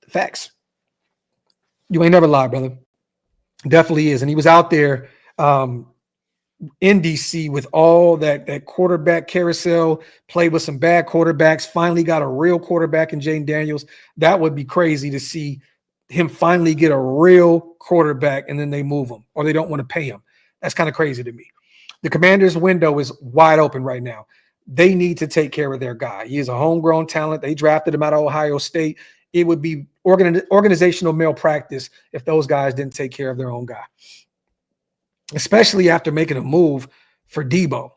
Facts. You ain't never lied, brother. Definitely is. And he was out there in DC with all that quarterback carousel, played with some bad quarterbacks, finally got a real quarterback in Jaden Daniels. That would be crazy to see him finally get a real quarterback and then they move him or they don't want to pay him. That's kind of crazy to me. The Commanders' window is wide open right now. They need to take care of their guy. He is a homegrown talent. They drafted him out of Ohio State. It would be organizational malpractice if those guys didn't take care of their own guy, especially after making a move for Debo.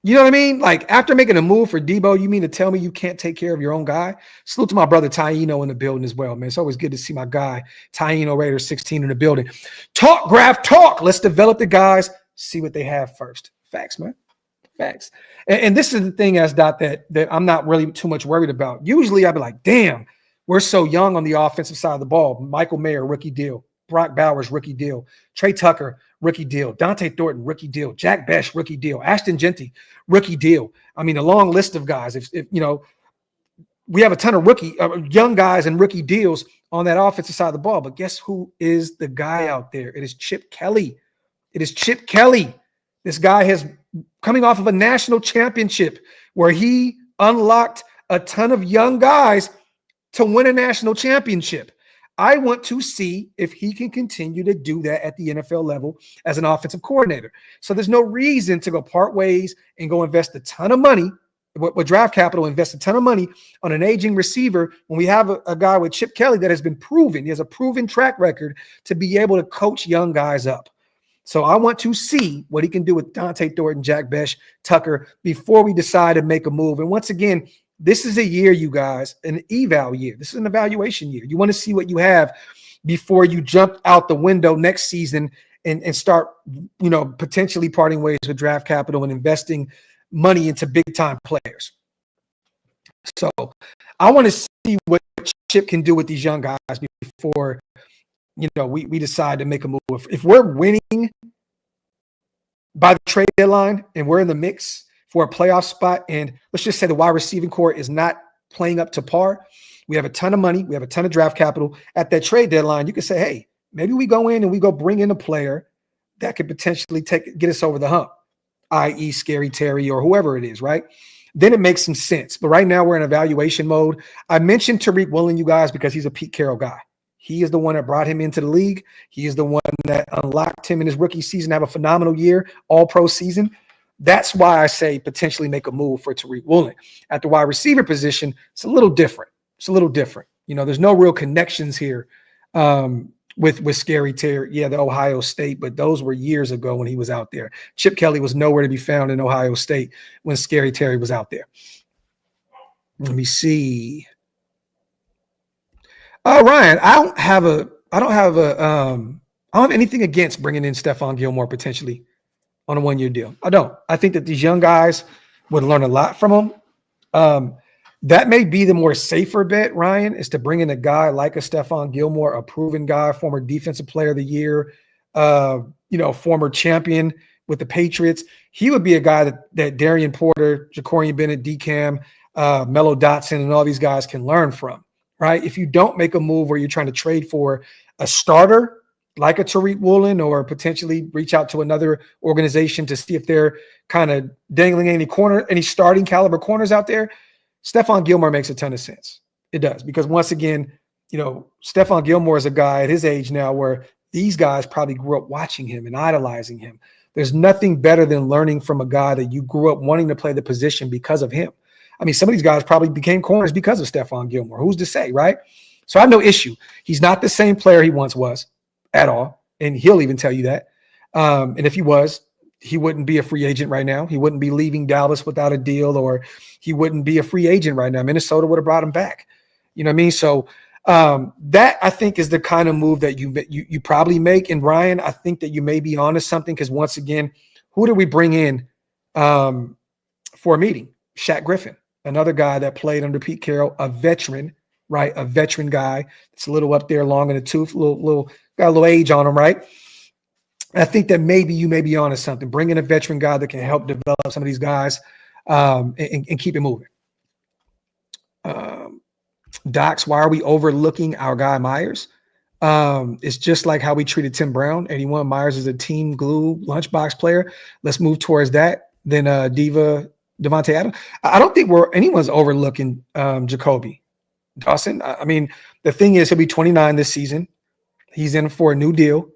You know what I mean? Like after making a move for Debo, you mean to tell me you can't take care of your own guy? Salute to my brother Taino in the building as well, man. It's always good to see my guy Taino Raiders 16 in the building. Talk, Graphk, talk. Let's develop the guys. See what they have first. Facts, man. Facts. And this is the thing, as Dot, that I'm not really too much worried about. Usually I'd be like, damn, we're so young on the offensive side of the ball. Michael Mayer, rookie deal. Brock Bowers, rookie deal. Trey Tucker, rookie deal. Dante Thornton, rookie deal. Jack Bech, rookie deal. Ashton Genty, rookie deal. I mean, a long list of guys. If you know, we have a ton of young guys and rookie deals on that offensive side of the ball. But guess who is the guy out there? It is Chip Kelly. This guy has coming off of a national championship where he unlocked a ton of young guys to win a national championship. I want to see if he can continue to do that at the NFL level as an offensive coordinator. So there's no reason to go part ways and go invest a ton of money with draft capital, invest a ton of money on an aging receiver when we have a guy with Chip Kelly that has been proven. He has a proven track record to be able to coach young guys up. So I want to see what he can do with Dante Thornton, Jack Bech, Tucker before we decide to make a move. And once again, this is a year, you guys, an eval year. This is an evaluation year. You want to see what you have before you jump out the window next season and start, potentially parting ways with draft capital and investing money into big time players. So I want to see what Chip can do with these young guys before, we decide to make a move. If we're winning by the trade deadline and we're in the mix for a playoff spot, and let's just say the wide receiving core is not playing up to par, we have a ton of money, we have a ton of draft capital at that trade deadline, you can say, hey, maybe we go in and we go bring in a player that could potentially get us over the hump, i.e. Scary Terry or whoever it is, right? Then it makes some sense. But right now we're in evaluation mode. I mentioned Tariq Woolen, you guys, because he's a Pete Carroll guy. He is the one that brought him into the league. He is the one that unlocked him in his rookie season, have a phenomenal year, all-pro season. That's why I say potentially make a move for Tariq Woolen. At the wide receiver position, it's a little different. There's no real connections here with Scary Terry. Yeah, the Ohio State, but those were years ago when he was out there. Chip Kelly was nowhere to be found in Ohio State when Scary Terry was out there. Let me see. Ryan, I don't have anything against bringing in Stephon Gilmore potentially on a one-year deal. I don't. I think that these young guys would learn a lot from him. That may be the more safer bet, Ryan, is to bring in a guy like a Stephon Gilmore, a proven guy, former defensive player of the year, former champion with the Patriots. He would be a guy that Darian Porter, Jacorian Bennett, DCAM, Mello Dotson, and all these guys can learn from. Right? If you don't make a move where you're trying to trade for a starter like a Tariq Woolen or potentially reach out to another organization to see if they're kind of dangling any starting caliber corners out there, Stephon Gilmore makes a ton of sense. It does, because once again, Stephon Gilmore is a guy at his age now where these guys probably grew up watching him and idolizing him. There's nothing better than learning from a guy that you grew up wanting to play the position because of him. I mean, some of these guys probably became corners because of Stephon Gilmore. Who's to say, right? So I have no issue. He's not the same player he once was at all, and he'll even tell you that. And if he was, he wouldn't be a free agent right now. He wouldn't be leaving Dallas without a deal, or he wouldn't be a free agent right now. Minnesota would have brought him back. You know what I mean? So that, I think, is the kind of move that you probably make. And Ryan, I think that you may be onto something, because once again, who did we bring in for a meeting? Shaq Griffin. Another guy that played under Pete Carroll, a veteran, right? A veteran guy. It's a little up there, long in the tooth, got a little age on him, right? I think that maybe you may be onto something. Bring in a veteran guy that can help develop some of these guys and keep it moving. Docs, why are we overlooking our guy Myers? It's just like how we treated Tim Brown. 81, Myers is a team glue lunchbox player. Let's move towards that. Then Devontae Adams. I don't think anyone's overlooking Jacoby Dawson. I mean, the thing is, he'll be 29 this season. He's in for a new deal,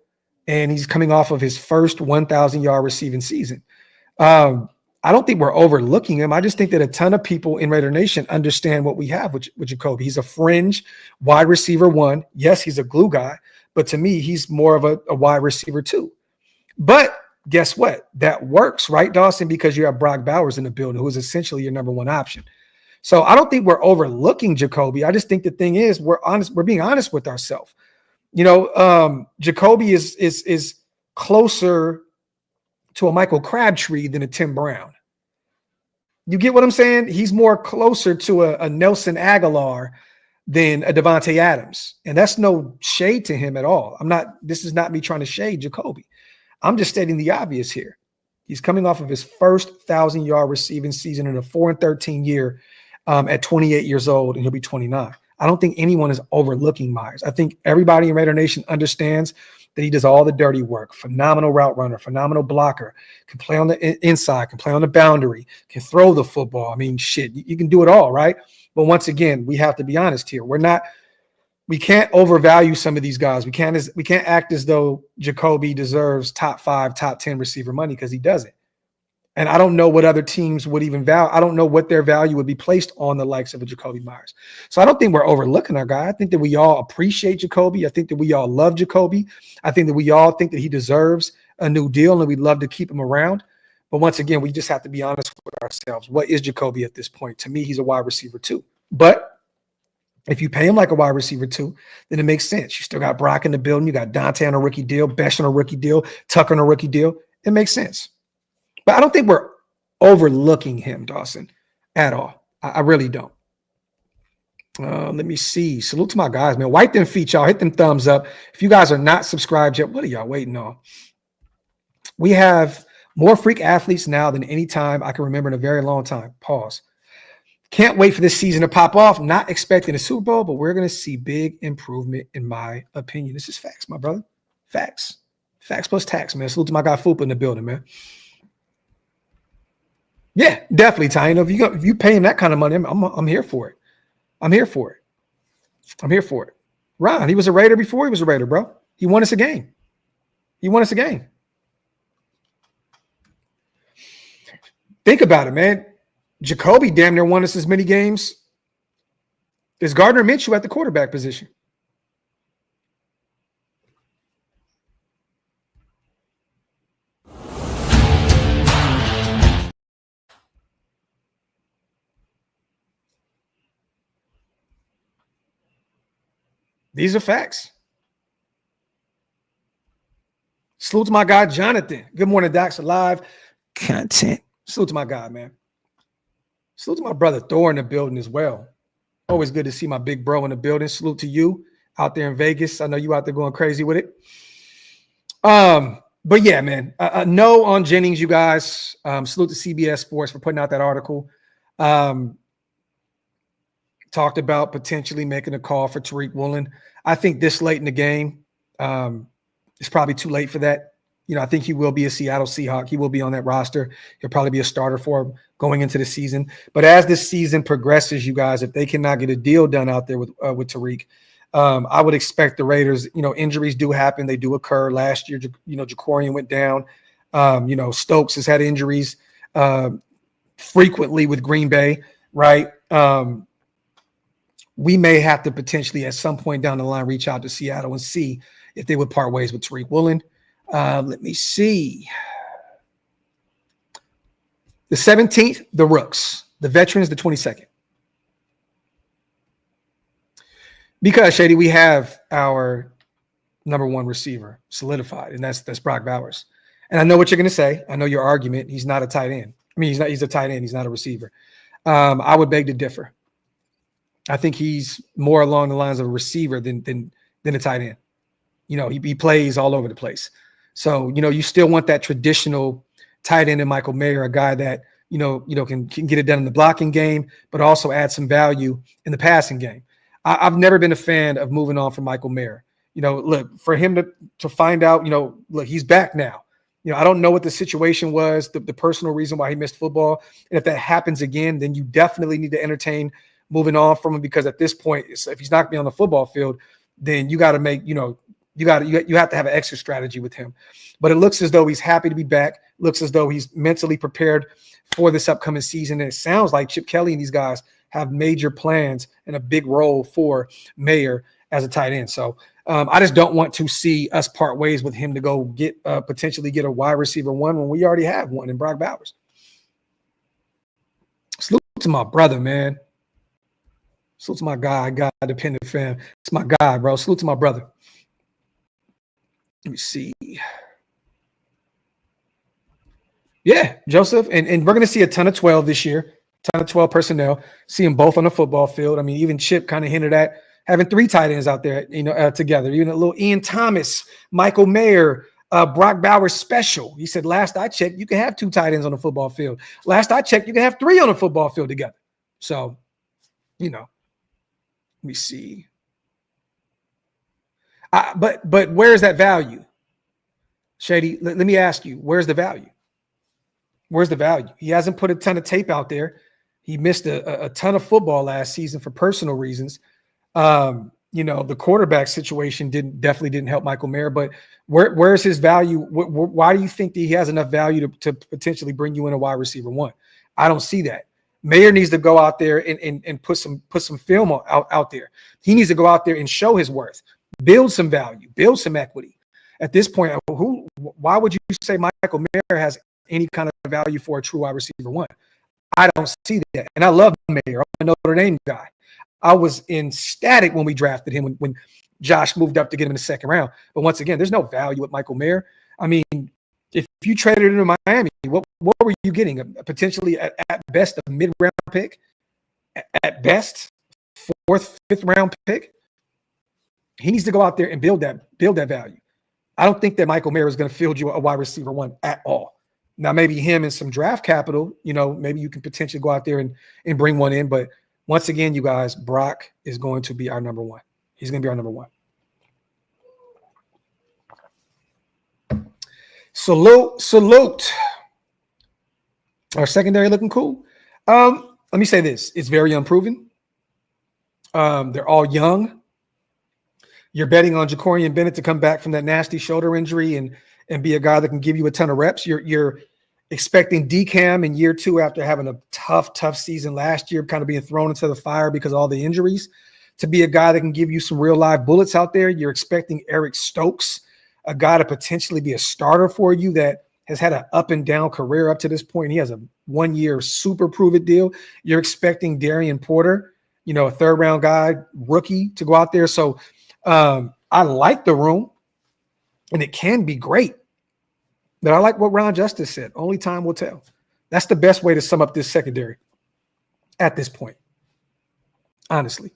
and he's coming off of his first 1,000-yard receiving season. I don't think we're overlooking him. I just think that a ton of people in Raider Nation understand what we have with Jacoby. He's a fringe wide receiver one. Yes, he's a glue guy, but to me, he's more of a wide receiver two. But guess what? That works, right, Dawson? Because you have Brock Bowers in the building, who is essentially your number one option. So I don't think we're overlooking Jacoby. I just think the thing is, we're being honest with ourselves. Jacoby is closer to a Michael Crabtree than a Tim Brown. You get what I'm saying? He's more closer to a Nelson Aguilar than a Devontae Adams. And that's no shade to him at all. This is not me trying to shade Jacoby. I'm just stating the obvious here. He's coming off of his first 1,000-yard receiving season in a 4-13 year at 28 years old, and he'll be 29. I don't think anyone is overlooking Myers. I think everybody in Raider Nation understands that he does all the dirty work. Phenomenal route runner, phenomenal blocker, can play on the inside, can play on the boundary, can throw the football. I mean, shit, you can do it all, right? But once again, we have to be honest here. We can't overvalue some of these guys. We can't act as though Jacoby deserves top 5, top 10 receiver money, because he doesn't. And I don't know what other teams would even value. I don't know what their value would be placed on the likes of a Jacoby Myers. So I don't think we're overlooking our guy. I think that we all appreciate Jacoby. I think that we all love Jacoby. I think that we all think that he deserves a new deal, and we'd love to keep him around. But once again, we just have to be honest with ourselves. What is Jacoby at this point? To me, he's a wide receiver too. But If you pay him like a wide receiver 2, then it makes sense. You still got Brock in the building. You got Dante on a rookie deal, Besh on a rookie deal, Tucker on a rookie deal. It makes sense. But I don't think we're overlooking him, Dawson, at all. I really don't. Let me see. Salute to my guys, man. Wipe them feet, y'all. Hit them thumbs up. If you guys are not subscribed yet, what are y'all waiting on? We have more freak athletes now than any time I can remember in a very long time. Pause. Can't wait for this season to pop off. Not expecting a Super Bowl, but we're going to see big improvement, in my opinion. This is facts, my brother. Facts. Facts plus tax, man. Salute to my guy Fupa in the building, man. Yeah, definitely, Ty. If you pay him that kind of money, I'm here for it. I'm here for it. I'm here for it. Ron, he was a Raider before he was a Raider, bro. He won us a game. He won us a game. Think about it, man. Jacoby damn near won us as many games as Gardner Minshew at the quarterback position. These are facts. Salute to my guy, Jonathan. Good morning, Dax. Live content. Salute to my guy, man. Salute to my brother Thor in the building as well. Always good to see my big bro in the building. Salute to you out there in Vegas. I know you out there going crazy with it. But yeah, man, no on Jennings, you guys. Salute to CBS Sports for putting out that article. Talked about potentially making a call for Tariq Woolen. I think this late in the game, it's probably too late for that. You know, I think he will be a Seattle Seahawk. He will be on that roster. He'll probably be a starter for him going into the season. But as this season progresses, you guys, if they cannot get a deal done out there with Tariq, I would expect the Raiders, you know, injuries do happen. They do occur. Last year, you know, Jacorian went down. You know, Stokes has had injuries frequently with Green Bay, right? We may have to potentially at some point down the line reach out to Seattle and see if they would part ways with Tariq Woolen. Let me see. The 17th, the Rooks. The Veterans, the 22nd. Because, Shady, we have our number one receiver solidified, and that's Brock Bowers. And I know what you're going to say. I know your argument. He's not a tight end. I mean, he's a tight end. He's not a receiver. I would beg to differ. I think he's more along the lines of a receiver than a tight end. You know, he plays all over the place. So, you know, you still want that traditional tight end in Michael Mayer, a guy that, you know, can get it done in the blocking game, but also add some value in the passing game. I've never been a fan of moving on from Michael Mayer. You know, look, for him to find out, you know, look, he's back now. You know, I don't know what the situation was, the personal reason why he missed football. And if that happens again, then you definitely need to entertain moving on from him, because at this point, if he's not going to be on the football field, then you got to make, you know, you have to have an extra strategy with him. But it looks as though he's happy to be back. Looks as though he's mentally prepared for this upcoming season. And it sounds like Chip Kelly and these guys have major plans and a big role for Mayer as a tight end. So I just don't want to see us part ways with him to go get potentially get a wide receiver one when we already have one in Brock Bowers. Salute to my brother, man. Salute to my guy, dependent fan. It's my guy, bro. Salute to my brother. Let me see. Yeah, Joseph. And we're going to see a ton of 12 this year, ton of 12 personnel, see them both on the football field. I mean, even Chip kind of hinted at having 3 tight ends out there, you know, together. Even a little Ian Thomas, Michael Mayer, Brock Bowers special. He said, last I checked, you can have 2 tight ends on the football field. Last I checked, you can have 3 on the football field together. So, you know, let me see. But where's that value? Shady, let me ask you, where's the value? Where's the value? He hasn't put a ton of tape out there. He missed a ton of football last season for personal reasons. You know, the quarterback situation definitely didn't help Michael Mayer, but where's his value? Why do you think that he has enough value to potentially bring you in a wide receiver one? I don't see that. Mayer needs to go out there and put some film out there. He needs to go out there and show his worth, build some value, build some equity. At this point, why would you say Michael Mayer has any kind of value for a true wide receiver one? I don't see that. And I love Mayer. I'm a Notre Dame guy. I was ecstatic when we drafted him, when Josh moved up to get him in the second round. But once again, there's no value with Michael Mayer. I mean, if you traded him to Miami, what were you getting? Potentially at best a mid-round pick, at best 4th, 5th round pick. He needs to go out there and build that value. I don't think that Michael Mayer is going to field you a wide receiver 1 at all. Now, maybe him and some draft capital, maybe you can potentially go out there and bring one in. But once again, you guys, Brock is going to be our number 1. He's going to be our number 1. Salute. Our secondary looking cool. Let me say this. It's very unproven. They're all young. You're betting on Jacorian Bennett to come back from that nasty shoulder injury and be a guy that can give you a ton of reps. You're expecting DCAM in year 2 after having a tough season last year, kind of being thrown into the fire because of all the injuries, to be a guy that can give you some real live bullets out there. You're expecting Eric Stokes, a guy to potentially be a starter for you that has had an up and down career up to this point. He has a 1-year super prove it deal. You're expecting Darian Porter, a 3rd round guy, rookie, to go out there. So I like the room, and it can be great. But I like what Ron Justice said. Only time will tell. That's the best way to sum up this secondary at this point, honestly.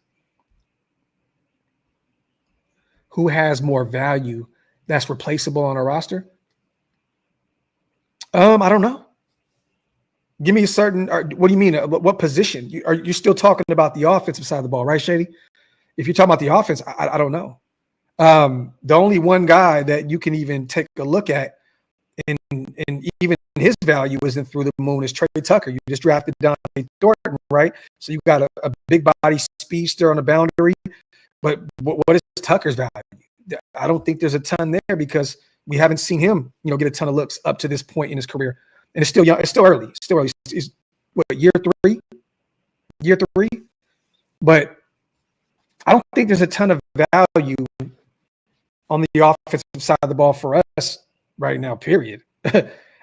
Who has more value that's replaceable on a roster? I don't know. Give me a certain. What do you mean? What position? Are you still talking about the offensive side of the ball, right, Shady? If you're talking about the offense, I don't know. The only one guy that you can even take a look at, and even his value isn't through the moon, is Trey Tucker. You just drafted Dante Thornton, right? So you got a big body speedster on the boundary. But what is Tucker's value? I don't think there's a ton there because we haven't seen him, get a ton of looks up to this point in his career. And it's still young. It's still early. It's what, year three? But I don't think there's a ton of value on the offensive side of the ball for us right now, period.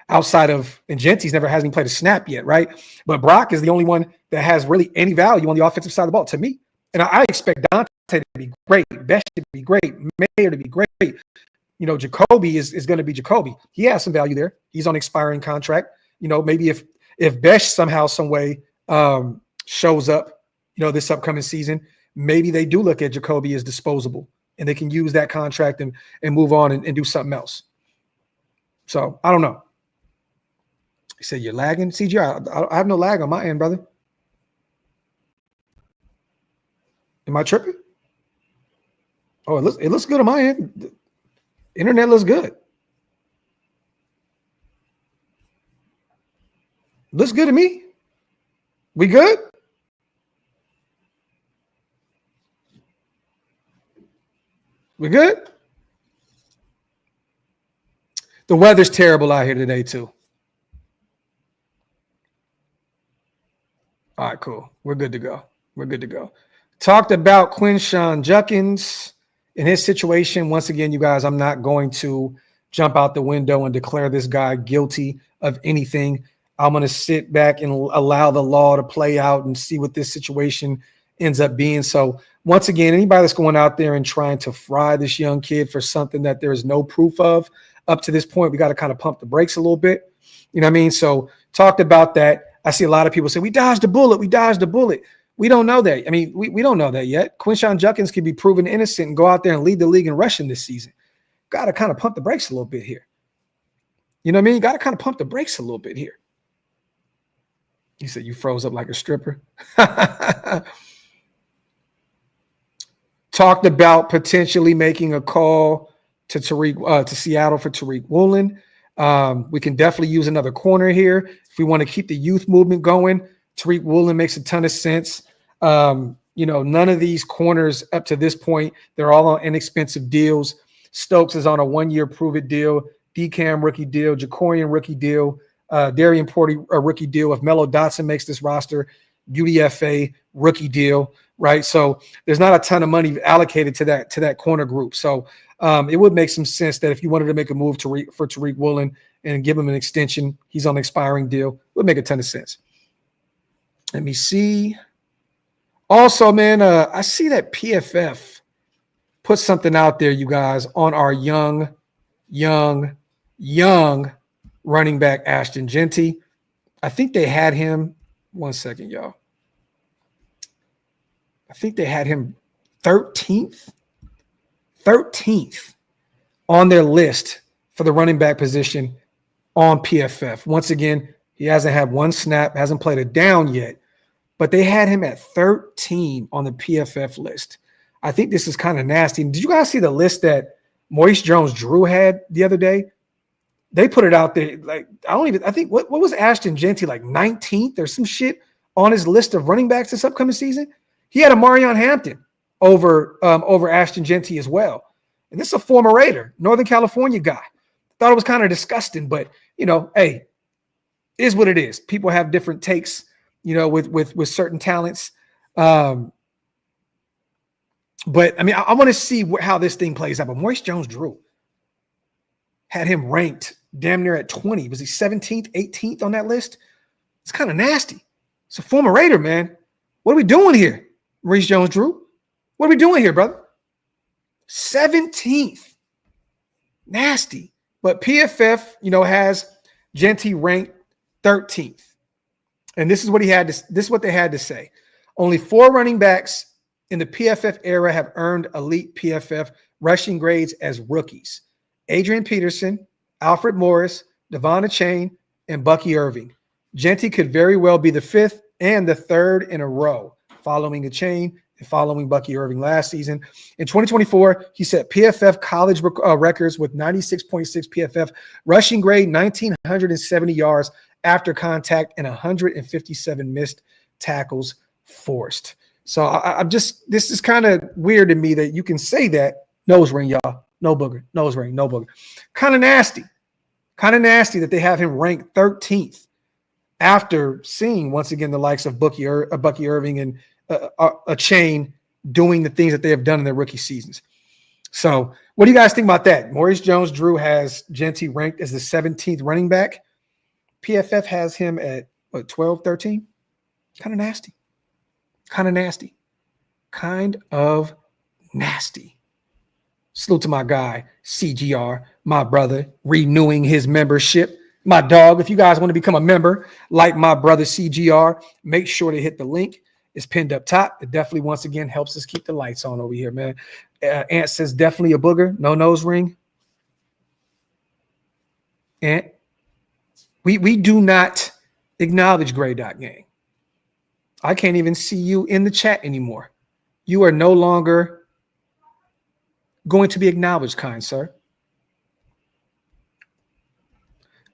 Outside of, and Gentry's hasn't played a snap yet, right? But Brock is the only one that has really any value on the offensive side of the ball to me. And I expect Dante to be great, Besh to be great, Mayer to be great. Jacoby is going to be Jacoby. He has some value there. He's on expiring contract. Maybe if Besh somehow, some way shows up, this upcoming season, maybe they do look at Jacoby as disposable and they can use that contract and move on and do something else. So I don't know. He said, you're lagging? CG, I have no lag on my end, brother. Am I tripping? Oh, it looks good on my end. The internet looks good. Looks good to me. We good? We good? The weather's terrible out here today, too. All right, cool. We're good to go. Talked about Quinnshon Judkins in his situation. Once again, you guys, I'm not going to jump out the window and declare this guy guilty of anything. I'm going to sit back and allow the law to play out and see what this situation ends up being. So once again, anybody that's going out there and trying to fry this young kid for something that there is no proof of up to this point, we got to kind of pump the brakes a little bit. You know what I mean? So talked about that. I see a lot of people say, we dodged a bullet. We don't know that. I mean, we don't know that yet. Quinnshon Judkins could be proven innocent and go out there and lead the league in rushing this season. Got to kind of pump the brakes a little bit here. You know what I mean? Got to kind of pump the brakes a little bit here. He said, you froze up like a stripper. Talked about potentially making a call to Seattle for Tariq Woolen. We can definitely use another corner here. If we want to keep the youth movement going, Tariq Woolen makes a ton of sense. None of these corners up to this point, they're all on inexpensive deals. Stokes is on a 1-year prove-it deal. DCAM rookie deal. Jacorian rookie deal. Darian Porter a rookie deal. If Mello Dotson makes this roster, UDFA rookie deal, right? So there's not a ton of money allocated to that corner group. So it would make some sense that if you wanted to make a move for Tariq Woolen and give him an extension, he's on an expiring deal, would make a ton of sense. Let me see. Also, man, I see that PFF put something out there, you guys, on our young running back Ashton Jeanty. I think they had him. One second, y'all. I think they had him 13th on their list for the running back position on PFF. Once again, he hasn't had one snap, hasn't played a down yet, but they had him at 13 on the PFF list. I think this is kind of nasty. Did you guys see the list that Maurice Jones-Drew had the other day? They put it out there. Like, I think what was Ashton Jeanty, like 19th or some shit on his list of running backs this upcoming season? He had a Marion Hampton over Ashton Jeanty as well. And this is a former Raider, Northern California guy. Thought it was kind of disgusting, but hey, is what it is. People have different takes, with certain talents. But I mean, I want to see how this thing plays out. But Maurice Jones-Drew had him ranked damn near at 20. Was he 17th, 18th on that list? It's kind of nasty. It's a former Raider, man. What are we doing here, Maurice Jones-Drew? What are we doing here, brother? 17th. Nasty. But PFF, has Jeanty ranked 13th. And this is what this is what they had to say. Only 4 running backs in the PFF era have earned elite PFF rushing grades as rookies: Adrian Peterson, Alfred Morris, Devon Achane, and Bucky Irving. Jeanty could very well be the 5th and the 3rd in a row, following Achane and following Bucky Irving last season. In 2024, he set PFF college records with 96.6 PFF rushing grade, 1,970 yards after contact, and 157 missed tackles forced. So I'm just, this is kind of weird to me that you can say that. Nose ring, y'all. No booger. Nose ring, no booger. Kind of nasty. Kind of nasty that they have him ranked 13th after seeing, once again, the likes of Bucky Irving and Achane doing the things that they have done in their rookie seasons. So what do you guys think about that? Maurice Jones-Drew has Jeanty ranked as the 17th running back. PFF has him at, 12, 13? Kind of nasty. Kind of nasty. Kind of nasty. Salute to my guy, CGR, my brother, renewing his membership. My dog, if you guys want to become a member like my brother CGR, make sure to hit the link. It's pinned up top. It definitely, once again, helps us keep the lights on over here, man. Ant says definitely a booger. No nose ring. Ant, we do not acknowledge Gray Dot Gang. I can't even see you in the chat anymore. You are no longer going to be acknowledged, kind sir.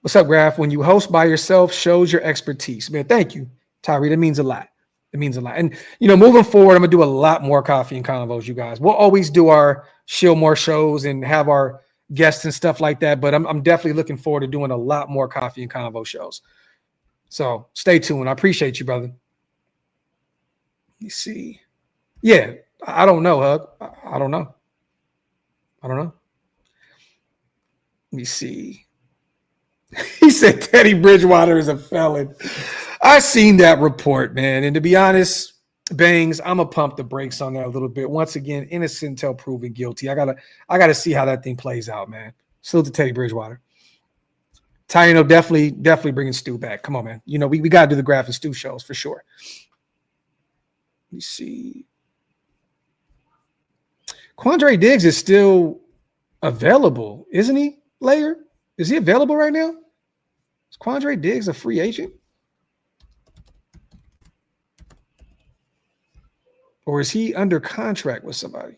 What's up, Graphk? When you host by yourself, shows your expertise. Man, thank you, Tyree. That means a lot. It means a lot. And, moving forward, I'm going to do a lot more coffee and convos, you guys. We'll always do our Shillmore shows and have our guests and stuff like that. But I'm definitely looking forward to doing a lot more coffee and convo shows. So stay tuned. I appreciate you, brother. Let me see. Yeah, I don't know, Hug. I don't know. Let me see. He said Teddy Bridgewater is a felon. I seen that report, man. And to be honest, Bangs, I'm gonna pump the brakes on that a little bit. Once again, innocent until proven guilty. I gotta see how that thing plays out, man. Salute to Teddy Bridgewater. Taino definitely bringing Stu back. Come on, man. We gotta do the Graphk and Stu shows for sure. Let me see. Quandre Diggs is still available, isn't he, Layer? Is he available right now? Is Quandre Diggs a free agent? Or is he under contract with somebody?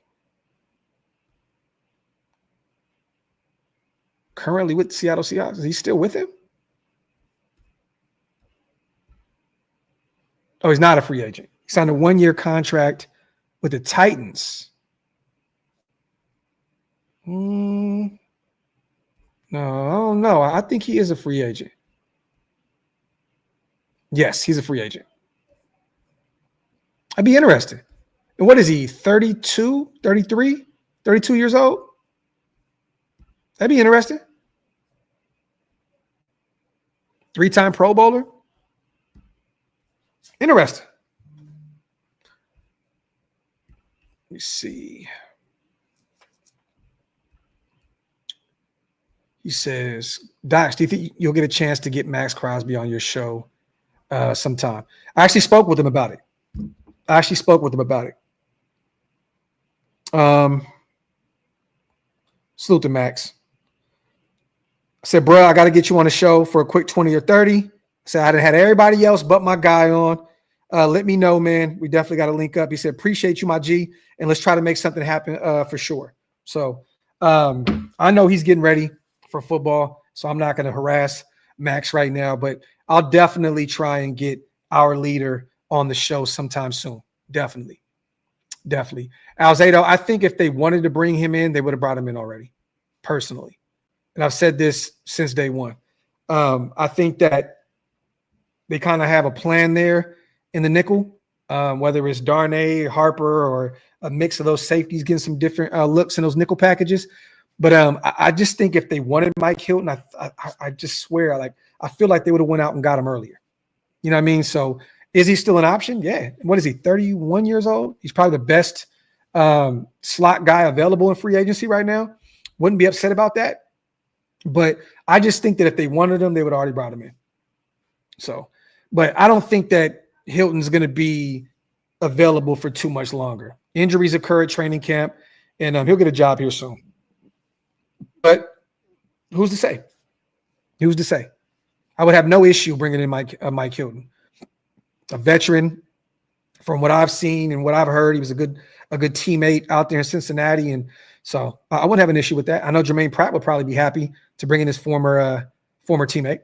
Currently with Seattle Seahawks. Is he still with him? Oh, he's not a free agent. He signed a 1-year contract with the Titans. No, I don't know. I think he is a free agent. Yes, he's a free agent. I'd be interested. And what is he, 32, 33, 32 years old? That'd be interesting. 3-time Pro Bowler. Interesting. me see. He says, Docs, do you think you'll get a chance to get Max Crosby on your show sometime? I actually spoke with him about it. Salute to Max. I said, bro, I got to get you on the show for a quick 20 or 30. I said, I had everybody else but my guy on. Let me know, man. We definitely got to link up. He said, appreciate you, my G, and let's try to make something happen for sure. So I know he's getting ready for football, so I'm not going to harass Max right now, but I'll definitely try and get our leader on the show sometime soon. Definitely. Alzado, I think if they wanted to bring him in, they would have brought him in already, personally. And I've said this since day one. I think that they kind of have a plan there in the nickel, whether it's Darnay, Harper, or a mix of those safeties getting some different looks in those nickel packages. But I just think if they wanted Mike Hilton, I just swear, I feel like they would have went out and got him earlier. You know what I mean? So is he still an option? Yeah. What is he, 31 years old? He's probably the best slot guy available in free agency right now. Wouldn't be upset about that. But I just think that if they wanted him, they would have already brought him in. So, but I don't think that Hilton's going to be available for too much longer. Injuries occur at training camp, and he'll get a job here soon. But who's to say? I would have no issue bringing in Mike Hilton, a veteran. From what I've seen and what I've heard, he was a good teammate out there in Cincinnati, and so I wouldn't have an issue with that. I know Jermaine Pratt would probably be happy to bring in his former teammate.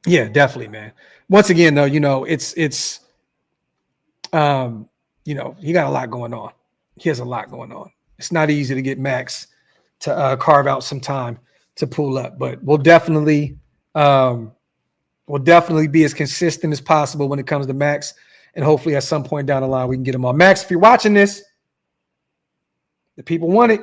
Yeah, definitely, man. Once again, though, it's he got a lot going on. He has a lot going on. It's not easy to get Max to carve out some time to pull up, but we'll definitely be as consistent as possible when it comes to Max, and hopefully at some point down the line we can get him on. Max, if you're watching this, the people want it.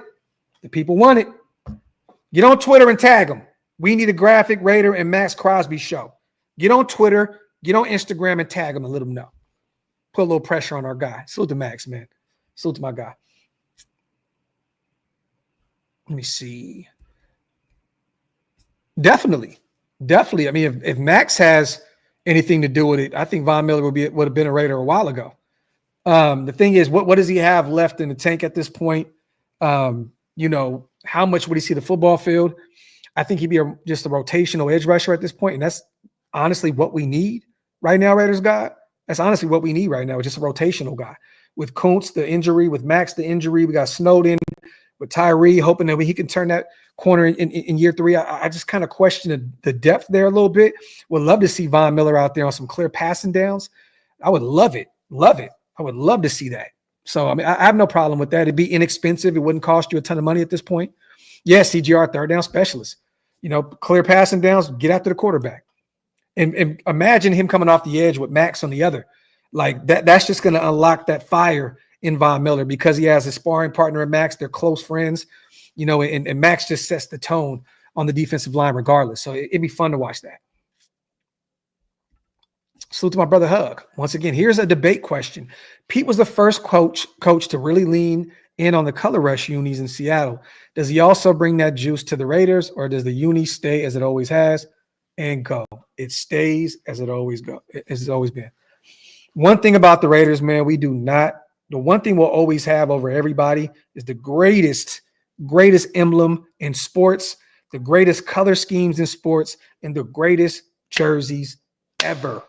Get on Twitter and tag them. We need a Graphk Raider and Max Crosby show. Get on Twitter, get on Instagram, and tag them and let them know. Put a little pressure on our guy. Salute to Max, man. Salute to my guy. Let me see. Definitely. I mean, if Max has anything to do with it, I think Von Miller would have been a Raider a while ago. The thing is, what does he have left in the tank at this point? How much would he see the football field? I think he'd be just a rotational edge rusher at this point, and that's honestly what we need right now, Raiders guy. That's honestly what we need right now, just a rotational guy. With Kuntz, the injury, with Max, the injury, we got Snowden, with Tyree, hoping that he can turn that corner in year 3. I just kind of question the depth there a little bit. Would love to see Von Miller out there on some clear passing downs. I would love it. I would love to see that. So, I mean, I have no problem with that. It'd be inexpensive. It wouldn't cost you a ton of money at this point. Yeah, CGR, third down specialist. Clear passing downs, get after the quarterback. And imagine him coming off the edge with Max on the other. Like that's just going to unlock that fire in Von Miller because he has a sparring partner in Max. They're close friends, and Max just sets the tone on the defensive line regardless. So it'd be fun to watch that. Salute to my brother Hug. Once again, here's a debate question. Pete was the first coach to really lean in on the color rush unis in Seattle. Does he also bring that juice to the Raiders, or does the uni stay as it always has and go? It stays as it always been. One thing about the Raiders, man, we do not. The one thing we'll always have over everybody is the greatest emblem in sports, the greatest color schemes in sports, and the greatest jerseys ever.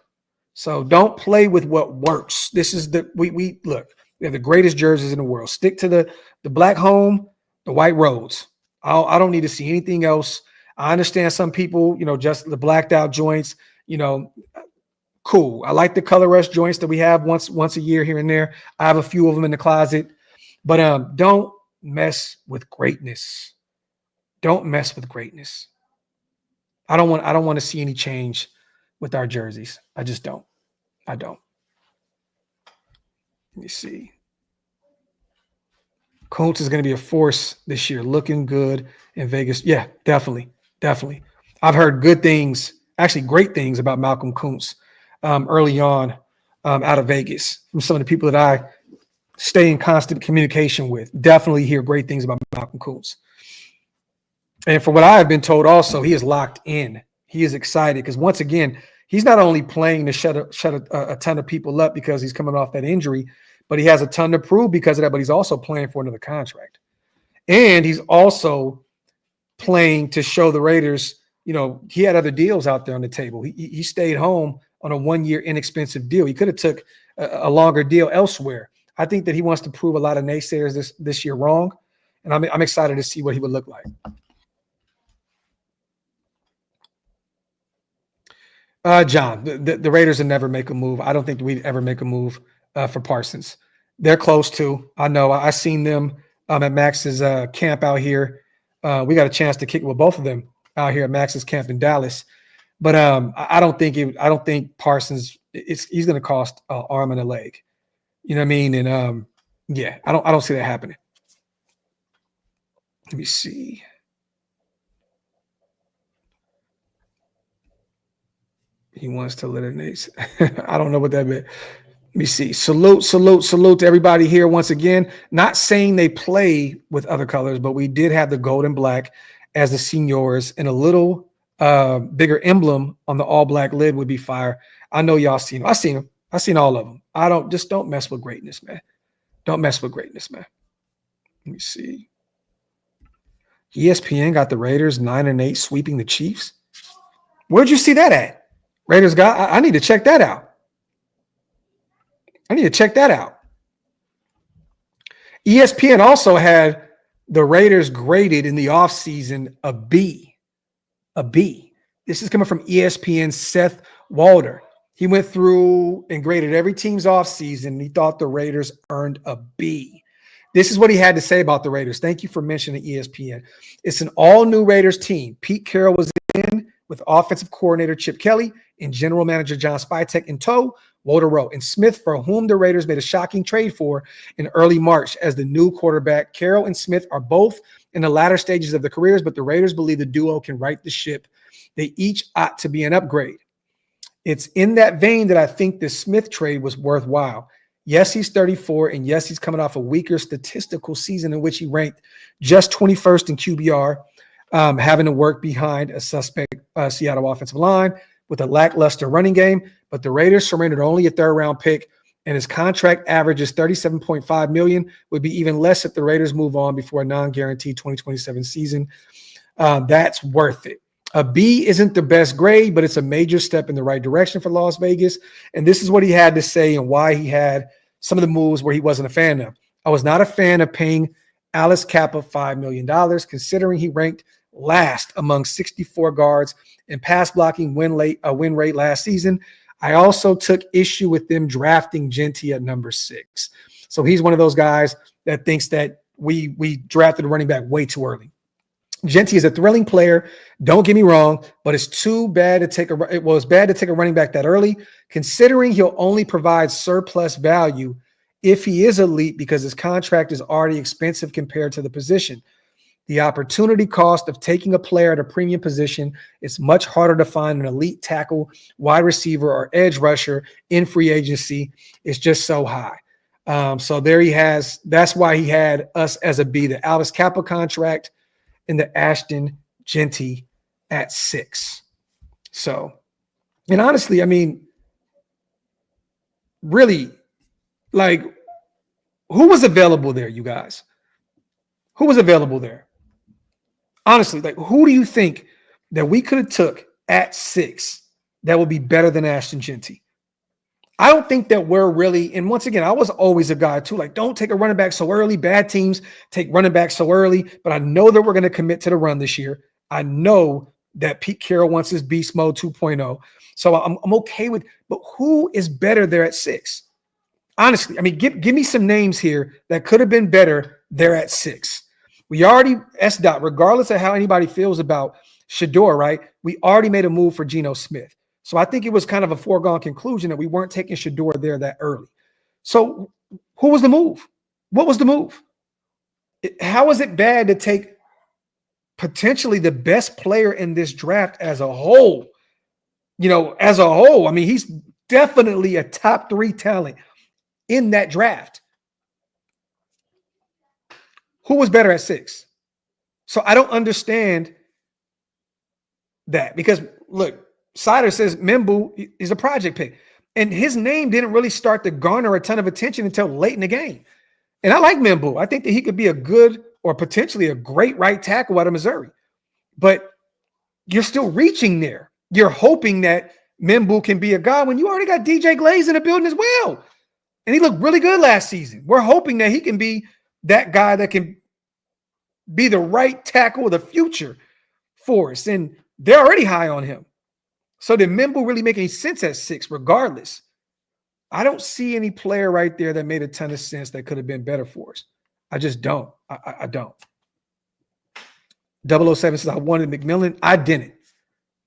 So don't play with what works. This is we look. We have the greatest jerseys in the world. Stick to the black home, the white roads. I don't need to see anything else. I understand some people, just the blacked out joints, cool. I like the color rush joints that we have once a year here and there. I have a few of them in the closet, but don't mess with greatness. Don't mess with greatness. I don't want to see any change with our jerseys. I just don't. I don't. Let me see. Kuntz is going to be a force this year, looking good in Vegas. Yeah, definitely. I've heard good things, actually great things about Malcolm Kuntz early on out of Vegas from some of the people that I stay in constant communication with. Definitely hear great things about Malcolm Kuntz. And for what I have been told also, he is locked in. He is excited because once again, he's not only playing to shut a ton of people up because he's coming off that injury, but he has a ton to prove because of that, but he's also playing for another contract. And he's also playing to show the Raiders, he had other deals out there on the table. He stayed home on a 1-year inexpensive deal. He could have took a longer deal elsewhere. I think that he wants to prove a lot of naysayers this year wrong, and I'm excited to see what he would look like. John, the Raiders will never make a move. I don't think we'd ever make a move for Parsons. They're close to. I know. I seen them at Max's camp out here. We got a chance to kick it with both of them out here at Max's camp in Dallas. But I don't think Parsons. He's going to cost an arm and a leg. You know what I mean? And yeah, I don't see that happening. Let me see. He wants to eliminate. I don't know what that meant. Let me see. Salute to everybody here once again. Not saying they play with other colors, but we did have the gold and black as the seniors, and a little bigger emblem on the all black lid would be fire. I know y'all seen them. I seen them. I seen all of them. Don't mess with greatness, man. Don't mess with greatness, man. Let me see. ESPN got the Raiders 9-8 sweeping the Chiefs. Where'd you see that at? Raiders got. I need to check that out. ESPN also had the Raiders graded in the offseason a B. This is coming from ESPN's Seth Walder. He went through and graded every team's offseason. He thought the Raiders earned a B. This is what he had to say about the Raiders. Thank you for mentioning ESPN. It's an all-new Raiders team. Pete Carroll was in with offensive coordinator Chip Kelly and general manager John Spytek in tow, Walter Rowe and Smith, for whom the Raiders made a shocking trade for in early March as the new quarterback. Carroll and Smith are both in the latter stages of their careers, but the Raiders believe the duo can right the ship. They each ought to be an upgrade. It's in that vein that I think the Smith trade was worthwhile. Yes, he's 34, and yes, he's coming off a weaker statistical season in which he ranked just 21st in QBR, having to work behind a suspect Seattle offensive line with a lackluster running game. But the Raiders surrendered only a third-round pick, and his contract averages $37.5 million, would be even less if the Raiders move on before a non-guaranteed 2027 season. That's worth it. A B isn't the best grade, but it's a major step in the right direction for Las Vegas. And this is what he had to say and why he had some of the moves where he wasn't a fan of. I was not a fan of paying Alex Kappa $5 million, considering he ranked last among 64 guards in pass blocking win rate last season. I also took issue with them drafting Genty at number 6. So he's one of those guys that thinks that we drafted a running back way too early. Genty is a thrilling player, don't get me wrong, but it's bad to take a running back that early, considering he'll only provide surplus value if he is elite because his contract is already expensive compared to the position. The opportunity cost of taking a player at a premium position is much harder to find an elite tackle, wide receiver, or edge rusher in free agency. It's just so high. So there he has. That's why he had us as a B, the Alex Kappa contract and the Ashton Genty at 6. So, and honestly, I mean, really, like, who was available there, you guys? Who was available there? Honestly, like, who do you think that we could have took at 6 that would be better than Ashton Genty? I don't think that we're really, and once again, I was always a guy too, like, don't take a running back so early. Bad teams take running back so early, but I know that we're going to commit to the run this year. I know that Pete Carroll wants his beast mode 2.0. So I'm okay with, but who is better there at 6? Honestly, I mean, give me some names here that could have been better there at 6. We already, regardless of how anybody feels about Shedeur, right? We already made a move for Geno Smith. So I think it was kind of a foregone conclusion that we weren't taking Shedeur there that early. So who was the move? What was the move? How is it bad to take potentially the best player in this draft as a whole? You know, as a whole, I mean, he's definitely a top 3 talent in that draft. Who was better at 6? So I don't understand that, because look, Sider says Membu is a project pick, and his name didn't really start to garner a ton of attention until late in the game. And I like Membu. I think that he could be a good or potentially a great right tackle out of Missouri, but you're still reaching there. You're hoping that Membu can be a guy when you already got DJ Glaze in the building as well. And he looked really good last season. We're hoping that he can be that guy that can be the right tackle of the future for us. And they're already high on him. So did Membu really make any sense at 6 regardless? I don't see any player right there that made a ton of sense that could have been better for us. I just don't. I don't. 007 says, I wanted McMillan. I didn't.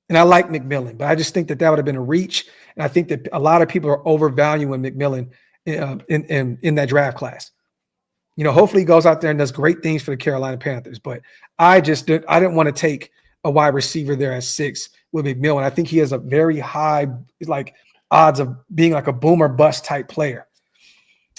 And I like McMillan, but I just think that would have been a reach. And I think that a lot of people are overvaluing McMillan in that draft class. You know, hopefully he goes out there and does great things for the Carolina Panthers. But I didn't want to take a wide receiver there at 6 with McMillan. I think he has a very high, like, odds of being like a boom or bust type player.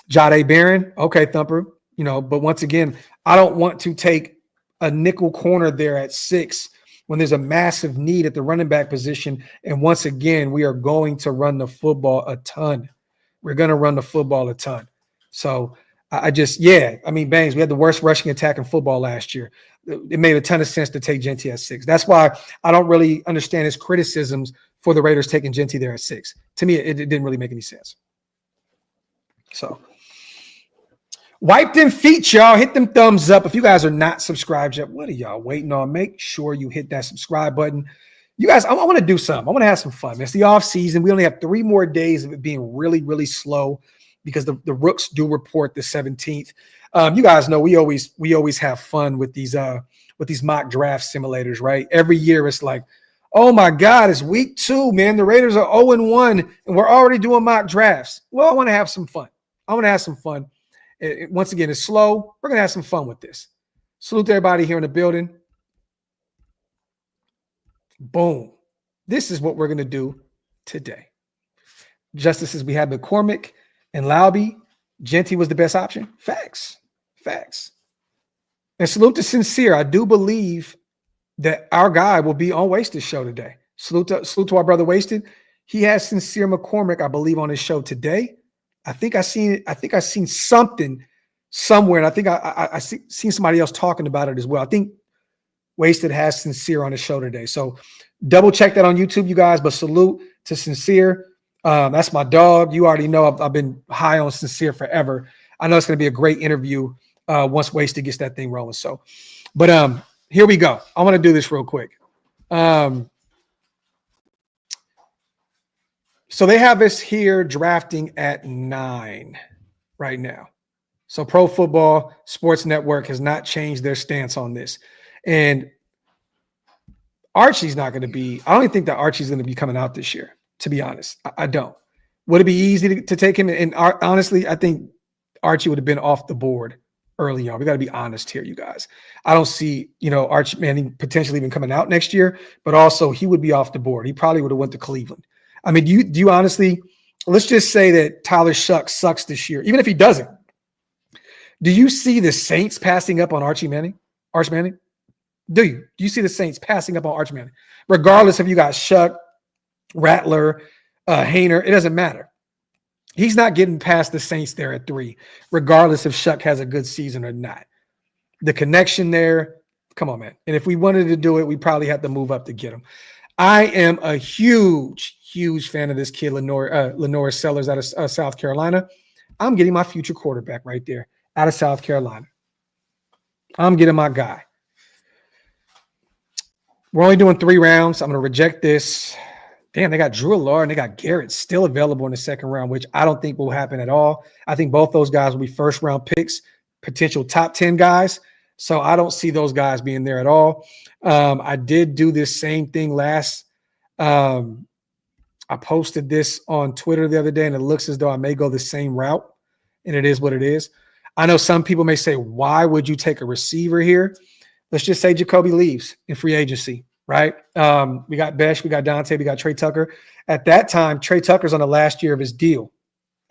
Jade Barron, okay, Thumper. You know, but once again, I don't want to take a nickel corner there at 6 when there's a massive need at the running back position. And once again, we are going to run the football a ton. We're going to run the football a ton. So I mean, Bangs, we had the worst rushing attack in football last year. It made a ton of sense to take Genty at 6. That's why I don't really understand his criticisms for the Raiders taking Genty there at 6. To me, it didn't really make any sense. So, wipe them feet, y'all. Hit them thumbs up. If you guys are not subscribed yet, what are y'all waiting on? Make sure you hit that subscribe button. You guys, I want to do something. I want to have some fun. It's the off season. We only have 3 more days of it being really, really slow because the Rooks do report the 17th. You guys know we always have fun with these mock draft simulators, right? Every year it's like, oh my God, it's week 2, man. The Raiders are 0-1 and we're already doing mock drafts. Well, I want to have some fun. Once again, it's slow. We're going to have some fun with this. Salute to everybody here in the building. Boom. This is what we're going to do today. Justices, we have McCormick and Lauby. Genty was the best option. Facts. And salute to Sincere. I do believe that our guy will be on Wasted show today. Salute to our brother Wasted. He has Sincere McCormick, I believe, on his show today. I think I seen something somewhere, and I think I seen somebody else talking about it as well. I think Wasted has Sincere on his show today. So double check that on YouTube, you guys. But salute to Sincere. That's my dog. You already know I've been high on Sincere forever. I know it's going to be a great interview once Wasted gets that thing rolling. So, but here we go. I want to do this real quick. So they have us here drafting at 9 right now. So Pro Football Sports Network has not changed their stance on this. And Archie's not going to be – I don't even think that Archie's going to be coming out this year, to be honest. I don't. Would it be easy to take him? And honestly, I think Archie would have been off the board early on. We got to be honest here, you guys. I don't see, Archie Manning potentially even coming out next year, but also he would be off the board. He probably would have went to Cleveland. I mean, do you honestly, let's just say that Tyler Shuck sucks this year, even if he doesn't. Do you see the Saints passing up on Arch Manning? Do you? Do you see the Saints passing up on Arch Manning? Regardless if you got Shuck, Rattler, Hayner, it doesn't matter. He's not getting past the Saints there at 3, regardless if Shuck has a good season or not. The connection there, come on, man. And if we wanted to do it, we probably had to move up to get him. I am a huge fan of this kid, Lenore Sellers out of South Carolina. I'm getting my future quarterback right there out of South Carolina. I'm getting my guy. We're only doing 3 rounds. I'm going to reject this. Damn, they got Drew Allard and they got Garrett still available in the second round, which I don't think will happen at all. I think both those guys will be first-round picks, potential top 10 guys. So I don't see those guys being there at all. I did do this same thing last. I posted this on Twitter the other day, and it looks as though I may go the same route, and it is what it is. I know some people may say, why would you take a receiver here? Let's just say Jacoby leaves in free agency, right? We got Besh, we got Dante, we got Trey Tucker. At that time, Trey Tucker's on the last year of his deal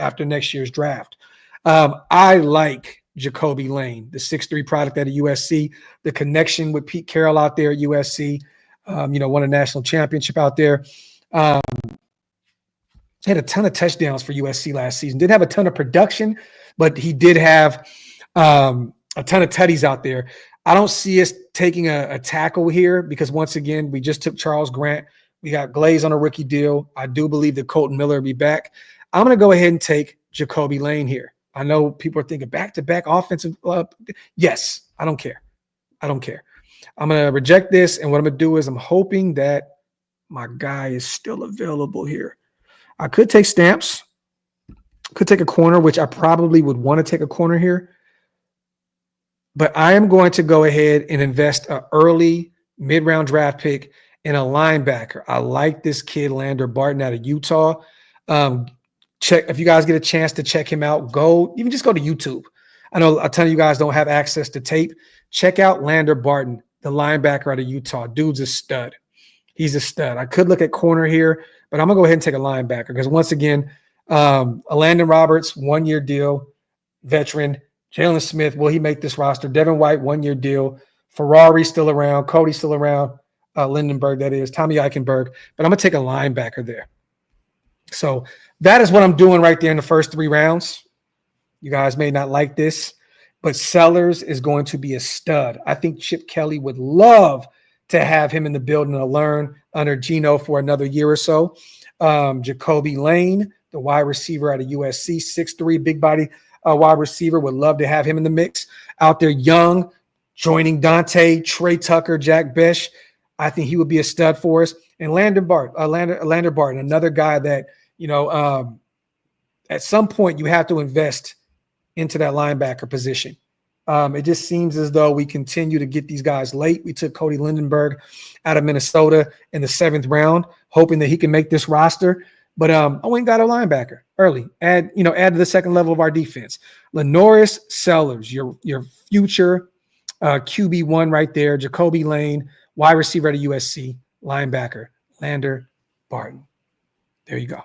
after next year's draft. I like Jacoby Lane, the 6'3" product out of USC, the connection with Pete Carroll out there at USC, won a national championship out there. He had a ton of touchdowns for USC last season. Didn't have a ton of production, but he did have a ton of tutties out there. I don't see us taking a tackle here because, once again, we just took Charles Grant. We got Glaze on a rookie deal. I do believe that Colton Miller will be back. I'm going to go ahead and take Jacoby Lane here. I know people are thinking back-to-back offensive. Yes, I don't care. I'm going to reject this, and what I'm going to do is I'm hoping that my guy is still available here. I could take Stamps, could take a corner, which I probably would want to take a corner here. But I am going to go ahead and invest an early mid-round draft pick in a linebacker. I like this kid, Lander Barton, out of Utah. Check if you guys get a chance to check him out. Even just go to YouTube. I know a ton of you guys don't have access to tape. Check out Lander Barton, the linebacker out of Utah. Dude's a stud. He's a stud. I could look at corner here, but I'm going to go ahead and take a linebacker because, once again, Landon Roberts, 1-year deal, veteran. Jalen Smith, will he make this roster? Devin White, 1-year deal. Ferrari still around. Cody still around. Lindenberg, that is. Tommy Eichenberg. But I'm going to take a linebacker there. So that is what I'm doing right there in the first 3 rounds. You guys may not like this, but Sellers is going to be a stud. I think Chip Kelly would love to have him in the building to learn under Geno for another year or so. Jacoby Lane, the wide receiver out of USC, 6'3", big body wide receiver. Would love to have him in the mix out there young, joining Dante, Trey Tucker, Jack Besh. I think he would be a stud for us. And Lander Barton, another guy that, at some point you have to invest into that linebacker position. It just seems as though we continue to get these guys late. We took Cody Lindenberg out of Minnesota in the 7th round, hoping that he can make this roster. But I went and got a linebacker early. Add to the second level of our defense. Lenoris Sellers, your future QB1 right there. Jacoby Lane, wide receiver at USC, linebacker, Lander Barton. There you go.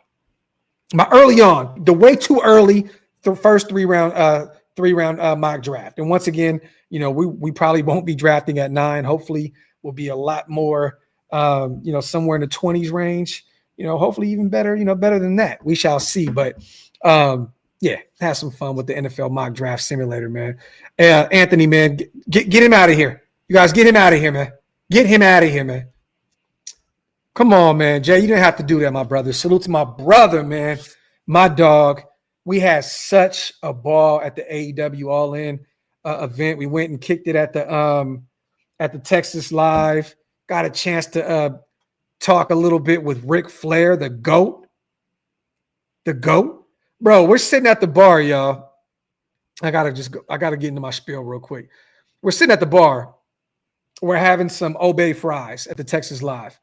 My early on, the way too early, the first 3-round mock draft. And once again, we probably won't be drafting at 9. Hopefully we'll be a lot more, somewhere in the 20s range, hopefully even better, better than that. We shall see. But have some fun with the NFL mock draft simulator, man. Anthony, man, get him out of here. You guys get him out of here, man. Get him out of here, man. Come on, man. Jay, you didn't have to do that, my brother. Salute to my brother, man. My dog. We had such a ball at the AEW All In event. We went and kicked it at the Texas Live. Got a chance to talk a little bit with Ric Flair, the GOAT. The GOAT. Bro, we're sitting at the bar, y'all. I gotta get into my spiel real quick. We're sitting at the bar. We're having some Obey fries at the Texas Live.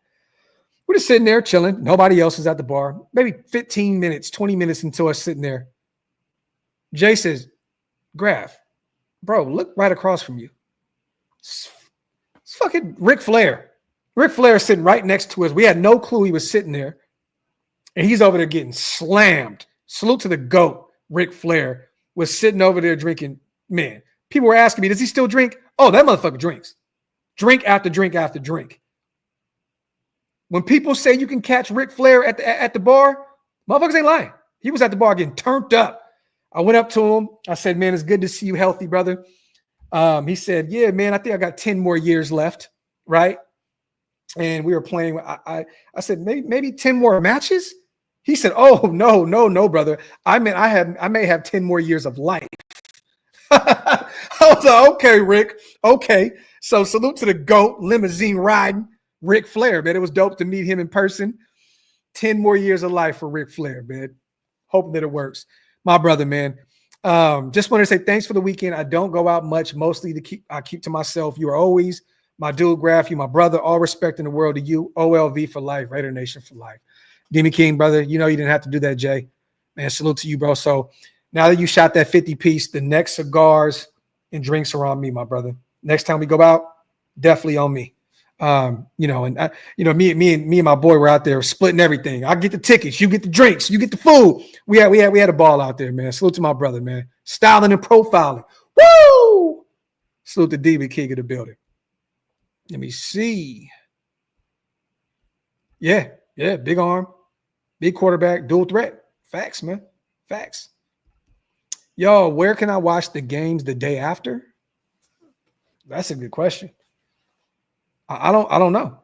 We're just sitting there chilling. Nobody else is at the bar. Maybe 15 minutes, 20 minutes until us sitting there. Jay says, Graphk, bro, look right across from you. It's fucking Ric Flair. Ric Flair is sitting right next to us. We had no clue he was sitting there. And he's over there getting slammed. Salute to the GOAT. Ric Flair was sitting over there drinking. Man, people were asking me, does he still drink? Oh, that motherfucker drinks. Drink after drink after drink. When people say you can catch Ric Flair at the bar, motherfuckers ain't lying. He was at the bar getting turned up. I went up to him. I said, man, it's good to see you healthy, brother. He said, yeah, man, I think I got 10 more years left, right? And we were playing. I said, maybe 10 more matches? He said, oh, no, brother. I may have 10 more years of life. I was like, okay, Rick. Okay. So salute to the GOAT, limousine riding. Ric Flair, man. It was dope to meet him in person. 10 more years of life for Ric Flair, man. Hoping that it works. My brother, man. Just want to say thanks for the weekend. I don't go out much, mostly I keep to myself. You are always my dude, Graphk. You, my brother. All respect in the world to you. OLV for life. Raider Nation for life. Demi King, brother. You didn't have to do that, Jay. Man, salute to you, bro. So now that you shot that 50 piece, the next cigars and drinks are on me, my brother. Next time we go out, definitely on me. Me and my boy were out there splitting everything. I get the tickets, you get the drinks, you get the food. We had a ball out there, man. Salute to my brother, man. Styling and profiling. Woo! Salute to DB King of the building. Let me see. Yeah, big arm, big quarterback, dual threat. Facts, man. Facts. Yo, where can I watch the games the day after? That's a good question. I don't know.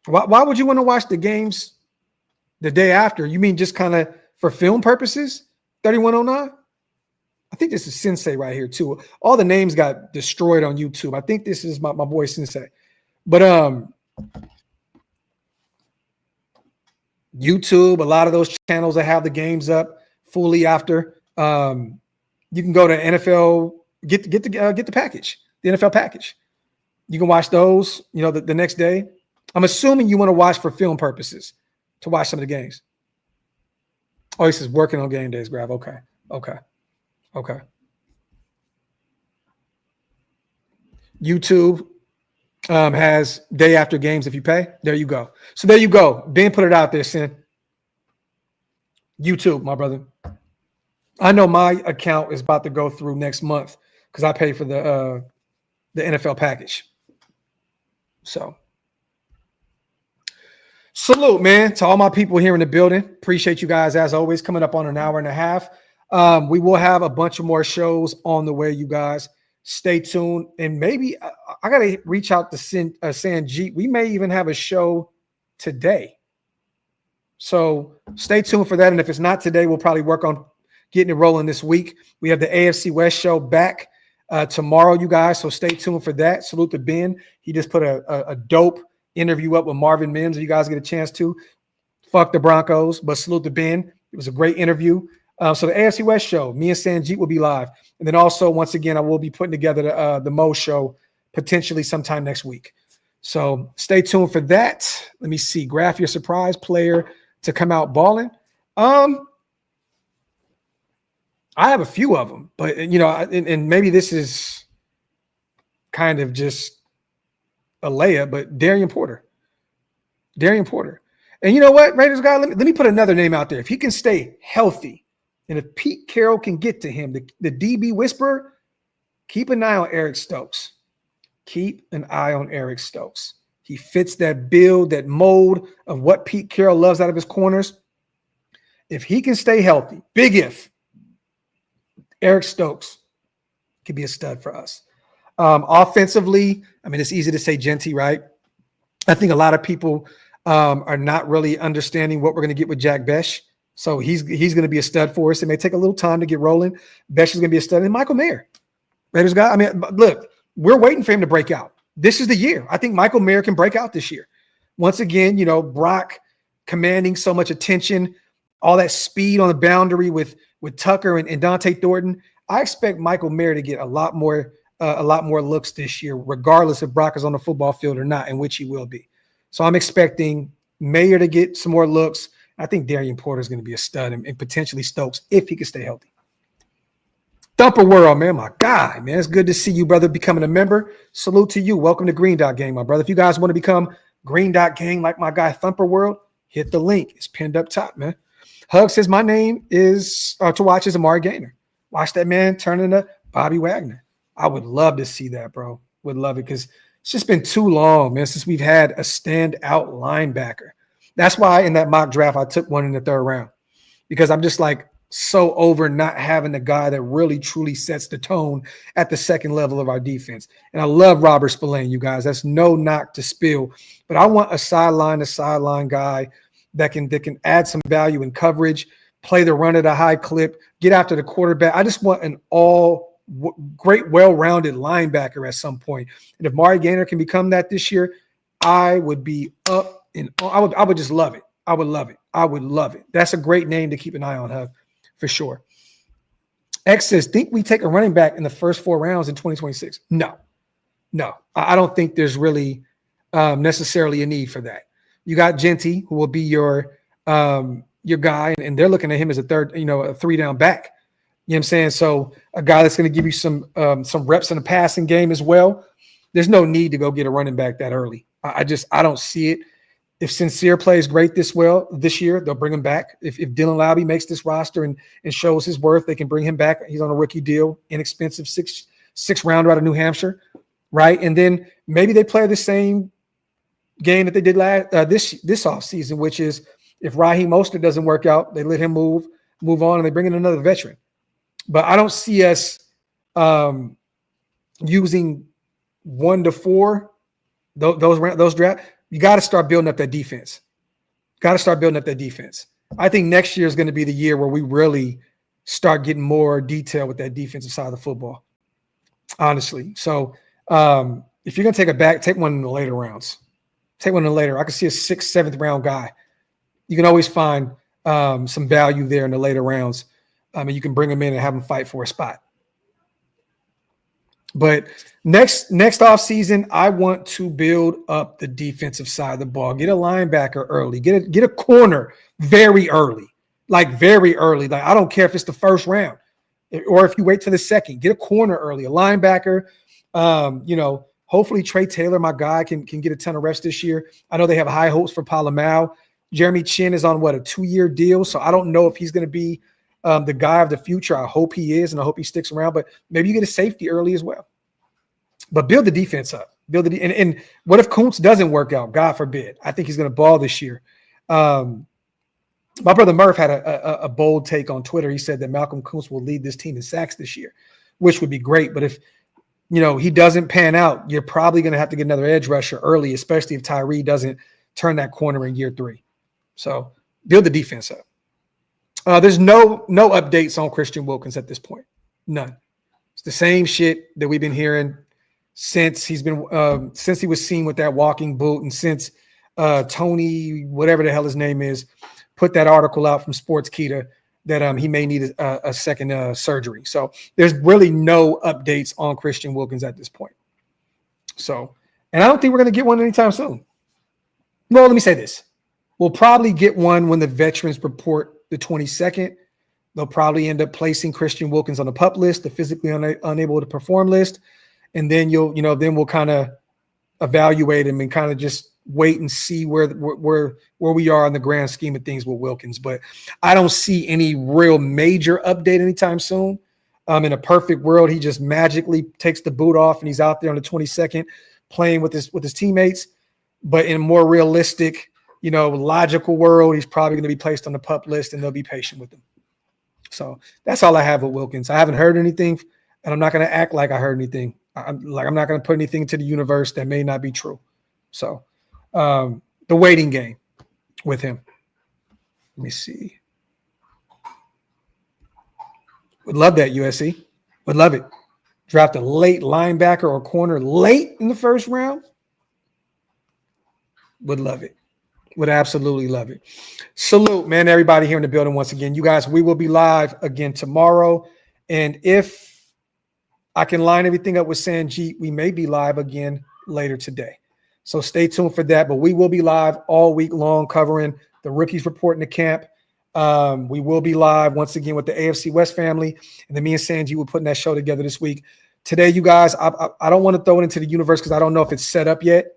Why would you want to watch the games the day after? You mean just kind of for film purposes? 3109? I think this is Sensei right here too. All the names got destroyed on YouTube. I think this is my boy Sensei. But YouTube, a lot of those channels that have the games up fully after. You can go to NFL, get the package, the NFL package. You can watch those, the next day. I'm assuming you want to watch for film purposes to watch some of the games. Oh, he says working on game days, Graphk. Okay. YouTube has day after games if you pay. There you go. So there you go. Ben put it out there, Sin. YouTube, my brother. I know my account is about to go through next month because I pay for the NFL package. So salute, man, to all my people here in the building. Appreciate you guys as always. Coming up on an hour and a half. We will have a bunch of more shows on the way, you guys. Stay tuned. And maybe I got to reach out to Sanjit. We may even have a show today. So stay tuned for that. And if it's not today, we'll probably work on getting it rolling this week. We have the AFC West show back tomorrow, you guys. So stay tuned for that. Salute to Ben. He just put a dope interview up with Marvin Mims. If you guys get a chance to, fuck the Broncos, but salute to Ben. It was a great interview. So the AFC West show, me and Sanjit will be live. And then also, once again, I will be putting together the Mo show potentially sometime next week. So stay tuned for that. Let me see. Graphk, your surprise player to come out balling. I have a few of them, but, and maybe this is kind of just a layup, but Darian Porter. And you know what, Raiders guy, let me put another name out there. If he can stay healthy, and if Pete Carroll can get to him, the DB whisperer, keep an eye on Eric Stokes. Keep an eye on Eric Stokes. He fits that build, that mold of what Pete Carroll loves out of his corners. If he can stay healthy, big if, Eric Stokes could be a stud for us. Offensively, I mean, it's easy to say Genty, right? I think a lot of people are not really understanding what we're going to get with Jack Besh. So he's going to be a stud for us. It may take a little time to get rolling. Besh is going to be a stud. And Michael Mayer, Raiders guy. I mean, look, we're waiting for him to break out. This is the year. I think Michael Mayer can break out this year. Once again, Brock commanding so much attention, all that speed on the boundary with Tucker and Dante Thornton. I expect Michael Mayer to get a lot more looks this year, regardless if Brock is on the football field or not, in which he will be. So I'm expecting Mayer to get some more looks. I think Darian Porter is going to be a stud and potentially Stokes if he can stay healthy. Thumper World, man, my guy, man. It's good to see you, brother, becoming a member. Salute to you. Welcome to Green Dot Gang, my brother. If you guys want to become Green Dot Gang like my guy Thumper World, hit the link. It's pinned up top, man. Hug says my name is to watch is Amari Gaynor. Watch that man turn into Bobby Wagner. I would love to see that, bro. Would love it because it's just been too long, man, since we've had a standout linebacker. That's why in that mock draft, I took one in the third round because I'm just like so over not having the guy that really truly sets the tone at the second level of our defense. And I love Robert Spillane, you guys. That's no knock to Spill, but I want a sideline to sideline guy that can add some value in coverage, play the run at a high clip, get after the quarterback. I just want an great, well-rounded linebacker at some point. And if Amari Gaynor can become that this year, I would be up. I would just love it. I would love it. That's a great name to keep an eye on, Hug, for sure. X says, think we take a running back in the first 4 rounds in 2026? No. I don't think there's really necessarily a need for that. You got Genty, who will be your guy, and they're looking at him as a 3-down back. You know what I'm saying? So a guy that's going to give you some reps in the passing game as well. there's no need to go get a running back that early. I don't see it. If Sincere plays great this year, they'll bring him back. If Dylan Lowry makes this roster and shows his worth, they can bring him back. He's on a rookie deal, inexpensive six rounder out of New Hampshire, right? And then maybe they play the same game that they did this offseason, which is if Raheem Mostert doesn't work out, they let him move on, and they bring in another veteran. But I don't see us using 1 to 4 those draft. You got to start building up that defense. I think next year is going to be the year where we really start getting more detail with that defensive side of the football, honestly. So if you're going to take a back, take one in the later rounds. I can see a 6th, 7th round guy. You can always find some value there in the later rounds. And you can bring them in and have them fight for a spot. But next offseason, I want to build up the defensive side of the ball. Get a linebacker early. Get a corner very early. Like I don't care if it's the first round or if you wait till the second. Get a corner early, a linebacker. Hopefully Trey Taylor, my guy, can get a ton of reps this year. I know they have high hopes for Palamau. Jeremy Chin is on, a 2-year deal? So I don't know if he's going to be the guy of the future. I hope he is, and I hope he sticks around. But maybe you get a safety early as well. But build the defense up. And what if Kuntz doesn't work out? God forbid. I think he's going to ball this year. My brother Murph had a bold take on Twitter. He said that Malcolm Kuntz will lead this team in sacks this year, which would be great. But if he doesn't pan out, you're probably going to have to get another edge rusher early, especially if Tyree doesn't turn that corner in year 3. So build the defense up. There's no updates on Christian Wilkins at this point. None. It's the same shit that we've been hearing since he was seen with that walking boot, and since Tony, whatever the hell his name is, put that article out from Sportskeeda that he may need a second surgery. So there's really no updates on Christian Wilkins at this point. So, and I don't think we're going to get one anytime soon. Well, let me say this. We'll probably get one when the veterans report the 22nd. They'll probably end up placing Christian Wilkins on the PUP list, the physically unable to perform list. And then then we'll kind of evaluate him and kind of just wait and see where we are in the grand scheme of things with Wilkins. But I don't see any real major update anytime soon. In a perfect world, he just magically takes the boot off and he's out there on the 22nd playing with his teammates. But in a more realistic, logical world, he's probably going to be placed on the PUP list, and they'll be patient with him. So that's all I have with Wilkins. I haven't heard anything, and I'm not going to act like I heard anything. I'm not going to put anything into the universe that may not be true. So the waiting game with him. Let me see. Would love that, USC. Would love it. Draft a late linebacker or corner late in the first round. Would love it. Would absolutely love it. Salute, man, everybody here in the building once again. You guys, we will be live again tomorrow. And if I can line everything up with Sanjit, we may be live again later today. So stay tuned for that. But we will be live all week long covering the rookies reporting to camp. We will be live once again with the AFC West family. And then me and Sanjit will putting that show together this week. Today, you guys, I don't want to throw it into the universe because I don't know if it's set up yet.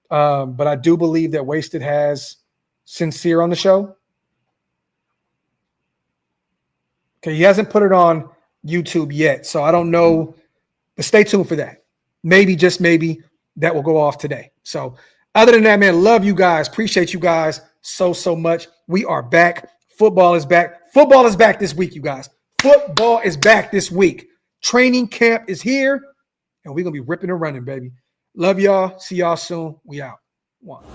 But I do believe that Wasted has Sincere on the show. Okay, he hasn't put it on YouTube yet, so I don't know. But stay tuned for that. Maybe, just maybe, that will go off today. So other than that, man, love you guys. Appreciate you guys so much. We are back. Football is back. Football is back this week, you guys. Football is back this week. Training camp is here, and we're going to be ripping and running, baby. Love y'all. See y'all soon. We out. One.